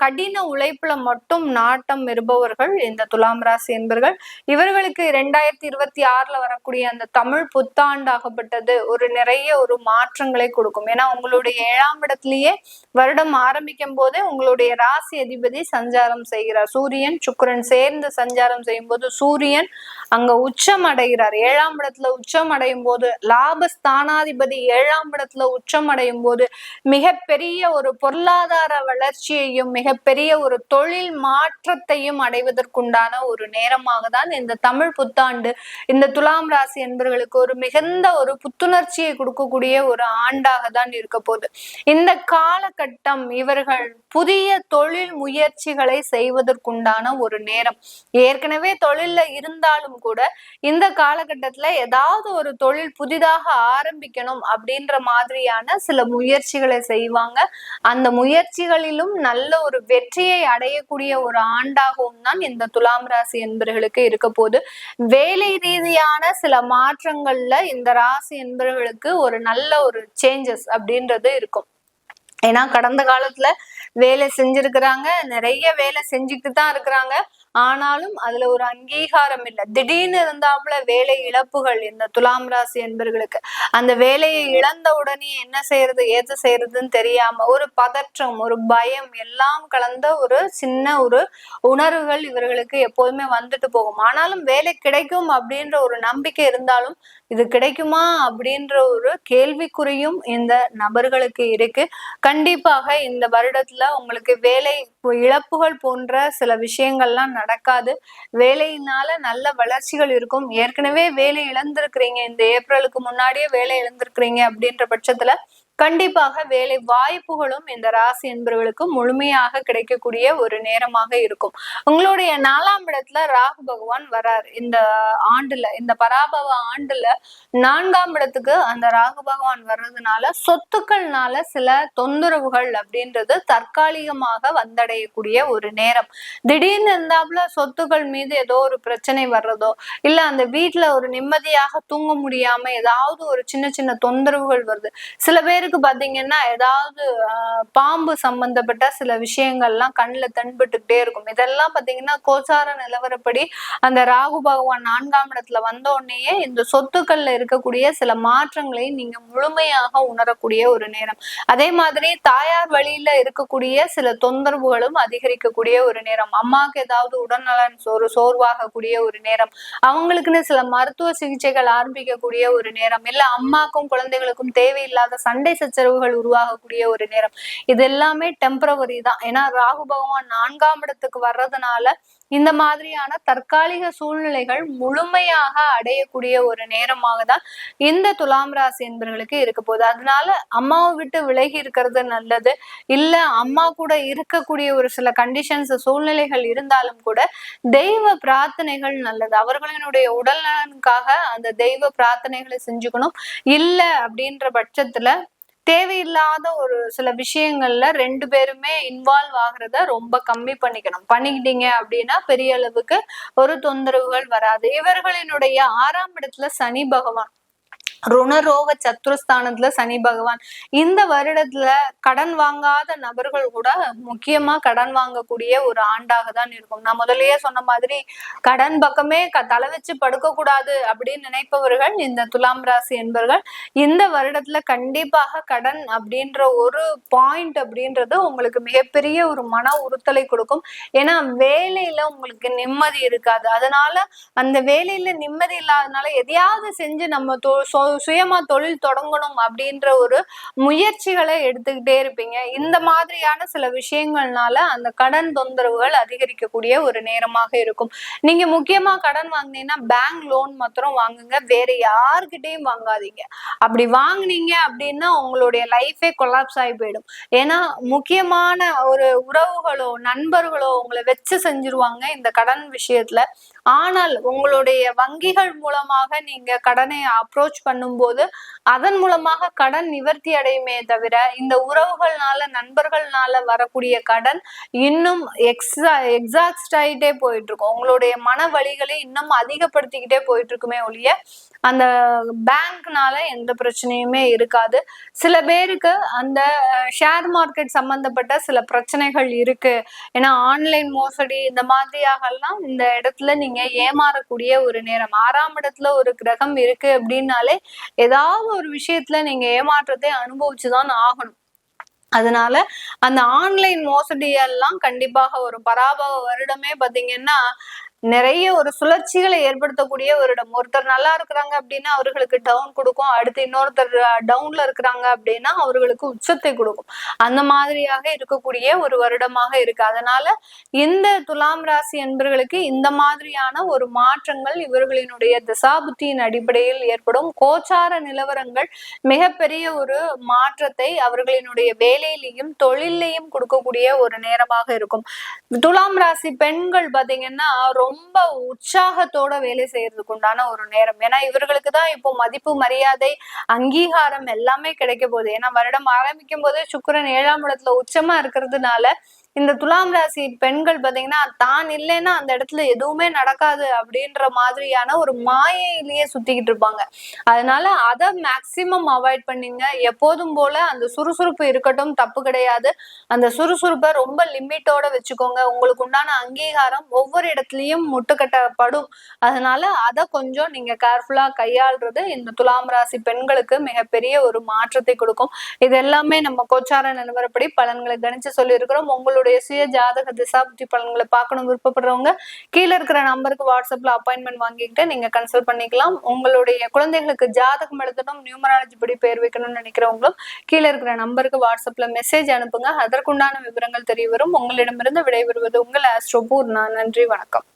கடின உழைப்புல மட்டும் நாட்டம் இருப்பவர்கள் இந்த துலாம் ராசி என்பர்கள். இவர்களுக்கு 2026 வரக்கூடிய அந்த தமிழ் புத்தாண்டாகப்பட்டது ஒரு நிறைய ஒரு மாற்றங்களை கொடுக்கும். ஏன்னா உங்களுடைய 7ஆம் இடத்திலேயே வருடம் ஆரம்பிக்கும் போதே உங்களுடைய ராசி அதிபதி சஞ்சாரம் செய்கிறார். சூரியன் சுக்கிரன் சேர்ந்து சஞ்சாரம் செய்யும் போது சூரியன் அங்க உச்சம் அடைகிறார். 7ஆம் இடத்துல உச்சம் அடையும் போது, லாபஸ்தானாதிபதி 7ஆம் இடத்துல உச்சம் அடையும் போது மிகப்பெரிய ஒரு பொருளாதார வளர்ச்சியையும் மிகப்பெரிய ஒரு தொழில் மாற்றத்தையும் அடைவதற்குண்டான ஒரு நேரமாக தான் இந்த தமிழ் புத்தாண்டு இந்த துலாம் ராசி என்பவர்களுக்கு ஒரு மிகுந்த ஒரு புத்துணர்ச்சியை கொடுக்கக்கூடிய ஒரு ஆண்டாக தான் இருக்க போகுது. இந்த காலகட்டம் இவர்கள் புதிய தொழில் முயற்சிகளை செய்வதற்குண்டான ஒரு நேரம். ஏற்கனவே தொழில்ல இருந்தாலும் கூட இந்த காலகட்டத்துல ஏதாவது ஒரு தொழில் புதிதாக ஆரம்பிக்கணும் அப்படின்ற மாதிரியான சில முயற்சிகளை செய்வாங்க. அந்த முயற்சிகளிலும் நல்ல ஒரு வெற்றியை அடையக்கூடிய ஒரு ஆண்டாகவும் தான் இந்த துலாம் ராசி என்பவர்களுக்கு இருக்க போது. வேலை ரீதியான சில மாற்றங்கள்ல இந்த ராசி என்பவர்களுக்கு ஒரு நல்ல ஒரு சேஞ்சஸ் அப்படின்றது இருக்கும். ஏன்னா கடந்த காலத்துல வேலை செஞ்சிருக்கிறாங்க, நிறைய வேலை செஞ்சுட்டு தான் இருக்கிறாங்க. ஆனாலும் அதுல ஒரு அங்கீகாரம் இல்லை. திடீர்னு இருந்தாப்புல வேலை இழப்புகள் இந்த துலாம் ராசி என்பர்களுக்கு. அந்த வேலையை இழந்த உடனே என்ன செய்யறது ஏது செய்யறதுன்னு தெரியாம ஒரு பதற்றம், ஒரு பயம் எல்லாம் கலந்த ஒரு சின்ன ஒரு உணர்வுகள் இவர்களுக்கு எப்போதுமே வந்துட்டு போகும். ஆனாலும் வேலை கிடைக்கும் அப்படின்ற ஒரு நம்பிக்கை இருந்தாலும் இது கிடைக்குமா அப்படின்ற ஒரு கேள்விக்குறியும் இந்த நபர்களுக்கு இருக்கு. கண்டிப்பாக இந்த வருடத்துல உங்களுக்கு வேலை இழப்புகள் போன்ற சில விஷயங்கள்லாம் நடக்காது. வேலையினால நல்ல வளர்ச்சிகள் இருக்கும். ஏற்கனவே வேலை இழந்திருக்கிறீங்க, இந்த ஏப்ரலுக்கு முன்னாடியே வேலை இழந்திருக்கிறீங்க அப்படின்ற பட்சத்துல கண்டிப்பாக வேலை வாய்ப்புகளும் இந்த ராசி என்பவர்களுக்கு முழுமையாக கிடைக்கக்கூடிய ஒரு நேரமாக இருக்கும். உங்களுடைய 4ஆம் இடத்துல ராகு பகவான் வரார். இந்த ஆண்டுல, இந்த பராபவ ஆண்டுல 4ஆம் இடத்துக்கு அந்த ராகு பகவான் வர்றதுனால சொத்துக்கள்னால சில தொந்தரவுகள் அப்படின்றது தற்காலிகமாக வந்தடையக்கூடிய ஒரு நேரம். திடீர்னு இருந்தாப்புல சொத்துக்கள் மீது ஏதோ ஒரு பிரச்சனை வர்றதோ, இல்ல அந்த வீட்டுல ஒரு நிம்மதியாக தூங்க முடியாம ஏதாவது ஒரு சின்ன சின்ன தொந்தரவுகள் வருது. சில பேருக்கு பாத்தீங்கன்னா ஏதாவது பாம்பு சம்பந்தப்பட்ட சில விஷயங்கள்லாம் கண்ணுல தென்பட்டுக்கிட்டே இருக்கும். இதெல்லாம் பாத்தீங்கன்னா கோச்சார நிலவரப்படி அந்த ராகு பகவான் 4ஆம் இடத்துல வந்த உடனேயே இந்த சொத்துக்கள்ல இருக்கக்கூடிய சில மாற்றங்களை நீங்க முழுமையாக உணரக்கூடிய ஒரு நேரம். அதே மாதிரி தாயார் வழியில இருக்கக்கூடிய சில தொந்தரவுகளும் தொந்தரவுகளும் அதிகரிக்கக்கூடிய ஒரு நேரம். அம்மாவுக்கு ஏதாவது உடல்நலன் சோர்வாகக்கூடிய ஒரு நேரம், அவங்களுக்குன்னு சில மருத்துவ சிகிச்சைகள் ஆரம்பிக்கக்கூடிய ஒரு நேரம், இல்ல அம்மாக்கும் குழந்தைகளுக்கும் தேவையில்லாத சண்டை சச்சரவுகள் உருவாகக்கூடிய ஒரு நேரம். இது எல்லாமே டெம்பரவரி தான். ஏன்னா ராகு பகவான் 4ஆம் இடத்துக்கு வர்றதுனால இந்த மாதிரியான தற்காலிக சூழ்நிலைகள் முழுமையாக அடையக்கூடிய ஒரு நேரமாக தான் இந்த துலாம் ராசி என்பவர்களுக்கு இருக்க போகுது. அதனால அம்மாவை விட்டு விலகி இருக்கிறது நல்லது. இல்ல அம்மா கூட இருக்கக்கூடிய ஒரு சில கண்டிஷன்ஸ் சூழ்நிலைகள் இருந்தாலும் கூட தெய்வ பிரார்த்தனைகள் நல்லது. அவர்களினுடைய உடல் நலனுக்காக அந்த தெய்வ பிரார்த்தனைகளை செஞ்சுக்கணும். இல்ல அப்படின்ற பட்சத்துல தேவையில்லாத ஒரு சில விஷயங்கள்ல 2 பேருமே இன்வால்வ் ஆகுறத ரொம்ப கம்மி பண்ணிக்கிட்டீங்க அப்படின்னா பெரிய அளவுக்கு ஒரு தொந்தரவுகள் வராது. இவர்களினுடைய 6ஆம் இடத்துல சனி பகவான், ருணரோக சத்துருஸ்தானத்துல சனி பகவான். இந்த வருடத்துல கடன் வாங்காத நபர்கள் கூட முக்கியமா கடன் வாங்கக்கூடிய ஒரு ஆண்டாக தான் இருக்கும். நான் முதல்லயே சொன்ன மாதிரி கடன் பக்கமே தலை வச்சு படுக்க கூடாது அப்படின்னு நினைப்பவர்கள் இந்த துலாம் ராசி என்பவர்கள் இந்த வருடத்துல கண்டிப்பாக கடன் அப்படின்ற ஒரு பாயிண்ட் அப்படின்றது உங்களுக்கு மிகப்பெரிய ஒரு மன உறுத்தலை கொடுக்கும். ஏன்னா வேலையில உங்களுக்கு நிம்மதி இருக்காது. அதனால அந்த வேலையில நிம்மதி இல்லாதனால எதையாவது செஞ்சு நம்ம சுயமா தொழில் தொடங்கணும் அப்படின்ற ஒரு முயற்சிகளை எடுத்துக்கிட்டே இருப்பீங்க. இந்த மாதிரியான சில விஷயங்கள்னால அந்த கடன் தொந்தரவுகள் அதிகரிக்கக்கூடிய ஒரு நேரமாக இருக்கும். நீங்க முக்கியமா கடன் வாங்கினீங்கன்னா பேங்க் லோன் மாத்திரம் வாங்குங்க, வேற யாருக்கிட்டையும் வாங்காதீங்க. அப்படி வாங்கினீங்க அப்படின்னா உங்களுடைய லைஃபே கொலாப்ஸ் ஆகி போயிடும். ஏன்னா முக்கியமான ஒரு உறவுகளோ நண்பர்களோ உங்களை வச்சு செஞ்சிருவாங்க இந்த கடன் விஷயத்துல. ஆனால் உங்களுடைய வங்கிகள் மூலமாக நீங்க கடனை அப்ரோச் பண்ணும்போது அதன் மூலமாக கடன் நிவர்த்தி அடையுமே தவிர இந்த உறவுகள்னால நண்பர்கள்னால வரக்கூடிய கடன் இன்னும் எக்ஸாஸ்ட் ஆகிட்டே போயிட்டு இருக்கும். உங்களுடைய மன வலிகளை இன்னும் அதிகப்படுத்திக்கிட்டே போயிட்டு இருக்குமே ஒழிய அந்த பேங்க்னால எந்த பிரச்சனையுமே இருக்காது. சில பேருக்கு அந்த ஷேர் மார்க்கெட் சம்பந்தப்பட்ட சில பிரச்சனைகள் இருக்கு. ஏன்னா ஆன்லைன் மோசடி இந்த மாதிரியாகலாம் இந்த இடத்துல நீங்க ஏமாறக்கூடிய ஒரு நேரம். 6ஆம் இடத்துல ஒரு கிரகம் இருக்கு அப்படின்னாலே ஏதாவது ஒரு விஷயத்துல நீங்க ஏமாற்றத்தை அனுபவிச்சுதான் ஆகணும். அதனால அந்த ஆன்லைன் மோசடியெல்லாம் கண்டிப்பாக ஒரு பராபவ வருடமே பாத்தீங்கன்னா நிறைய ஒரு சுழற்சிகளை ஏற்படுத்தக்கூடிய வருடம். ஒருத்தர் நல்லா இருக்கிறாங்க அப்படின்னா அவர்களுக்கு டவுன் கொடுக்கும், அடுத்து இன்னொருத்தர் டவுன்ல இருக்கிறாங்க அப்படின்னா அவர்களுக்கு உச்சத்தை கொடுக்கும். அந்த மாதிரியாக இருக்கக்கூடிய ஒரு வருடமாக இருக்கு. அதனால இந்த துலாம் ராசி என்பவர்களுக்கு இந்த மாதிரியான ஒரு மாற்றங்கள் இவர்களினுடைய தசாபுத்தியின் அடிப்படையில் ஏற்படும். கோச்சார நிலவரங்கள் மிகப்பெரிய ஒரு மாற்றத்தை அவர்களினுடைய வேலையிலையும் தொழிலையும் கொடுக்கக்கூடிய ஒரு நேரமாக இருக்கும். துலாம் ராசி பெண்கள் பாத்தீங்கன்னா ரொம்ப உற்சாகத்தோட வேலை செய்யறதுக்கு உண்டான ஒரு நேரம். ஏன்னா இவர்களுக்கு தான் இப்போ மதிப்பு மரியாதை அங்கீகாரம் எல்லாமே கிடைக்க போகுது. ஏன்னா வருடம் ஆரம்பிக்கும் போது சுக்கிரன் 7ஆம் இடத்துல உச்சமா இருக்கிறதுனால இந்த துலாம் ராசி பெண்கள் பாத்தீங்கன்னா தான் இல்லைன்னா அந்த இடத்துல எதுவுமே நடக்காது அப்படின்ற மாதிரியான ஒரு மாயையிலேயே சுத்திக்கிட்டு இருப்பாங்க. அதனால அதை மேக்சிமம் அவாய்ட் பண்ணீங்க. எப்போதும் போல அந்த சுறுசுறுப்பு இருக்கட்டும், தப்பு கிடையாது. அந்த சுறுசுறுப்பை ரொம்ப லிமிட்டோட வச்சுக்கோங்க. உங்களுக்கு உண்டான அங்கீகாரம் ஒவ்வொரு இடத்துலயும் முட்டுக்கட்டப்படும். அதனால அதை கொஞ்சம் நீங்க கேர்ஃபுல்லா கையாள்றது இந்த துலாம் ராசி பெண்களுக்கு மிகப்பெரிய ஒரு மாற்றத்தை கொடுக்கும். இது எல்லாமே நம்ம கோச்சார நிலவரப்படி பலன்களை கணிச்சு சொல்லி இருக்கிறோம். உங்களுடைய சுய ஜாதக திசாபுத்தி பலன்களை பார்க்கணும் விருப்பப்படுறவங்க கீழே இருக்கிற நம்பருக்கு வாட்ஸ்அப்ல அப்பாயின்மெண்ட் வாங்கிக்கிட்டு நீங்க கன்சல்ட் பண்ணிக்கலாம். உங்களுடைய குழந்தைகளுக்கு ஜாதகம் எழுதணும், நியூமராலஜி படி பேர் வைக்கணும்னு நினைக்கிறவங்களும் கீழே இருக்கிற நம்பருக்கு வாட்ஸ்அப்ல மெசேஜ் அனுப்புங்க. அதற்குண்டான விவரங்கள் தெரிய வரும். உங்களிடமிருந்து விடைபெறுவது உங்கள் ஆஸ்ட்ரோ பூர்ணா. நன்றி, வணக்கம்.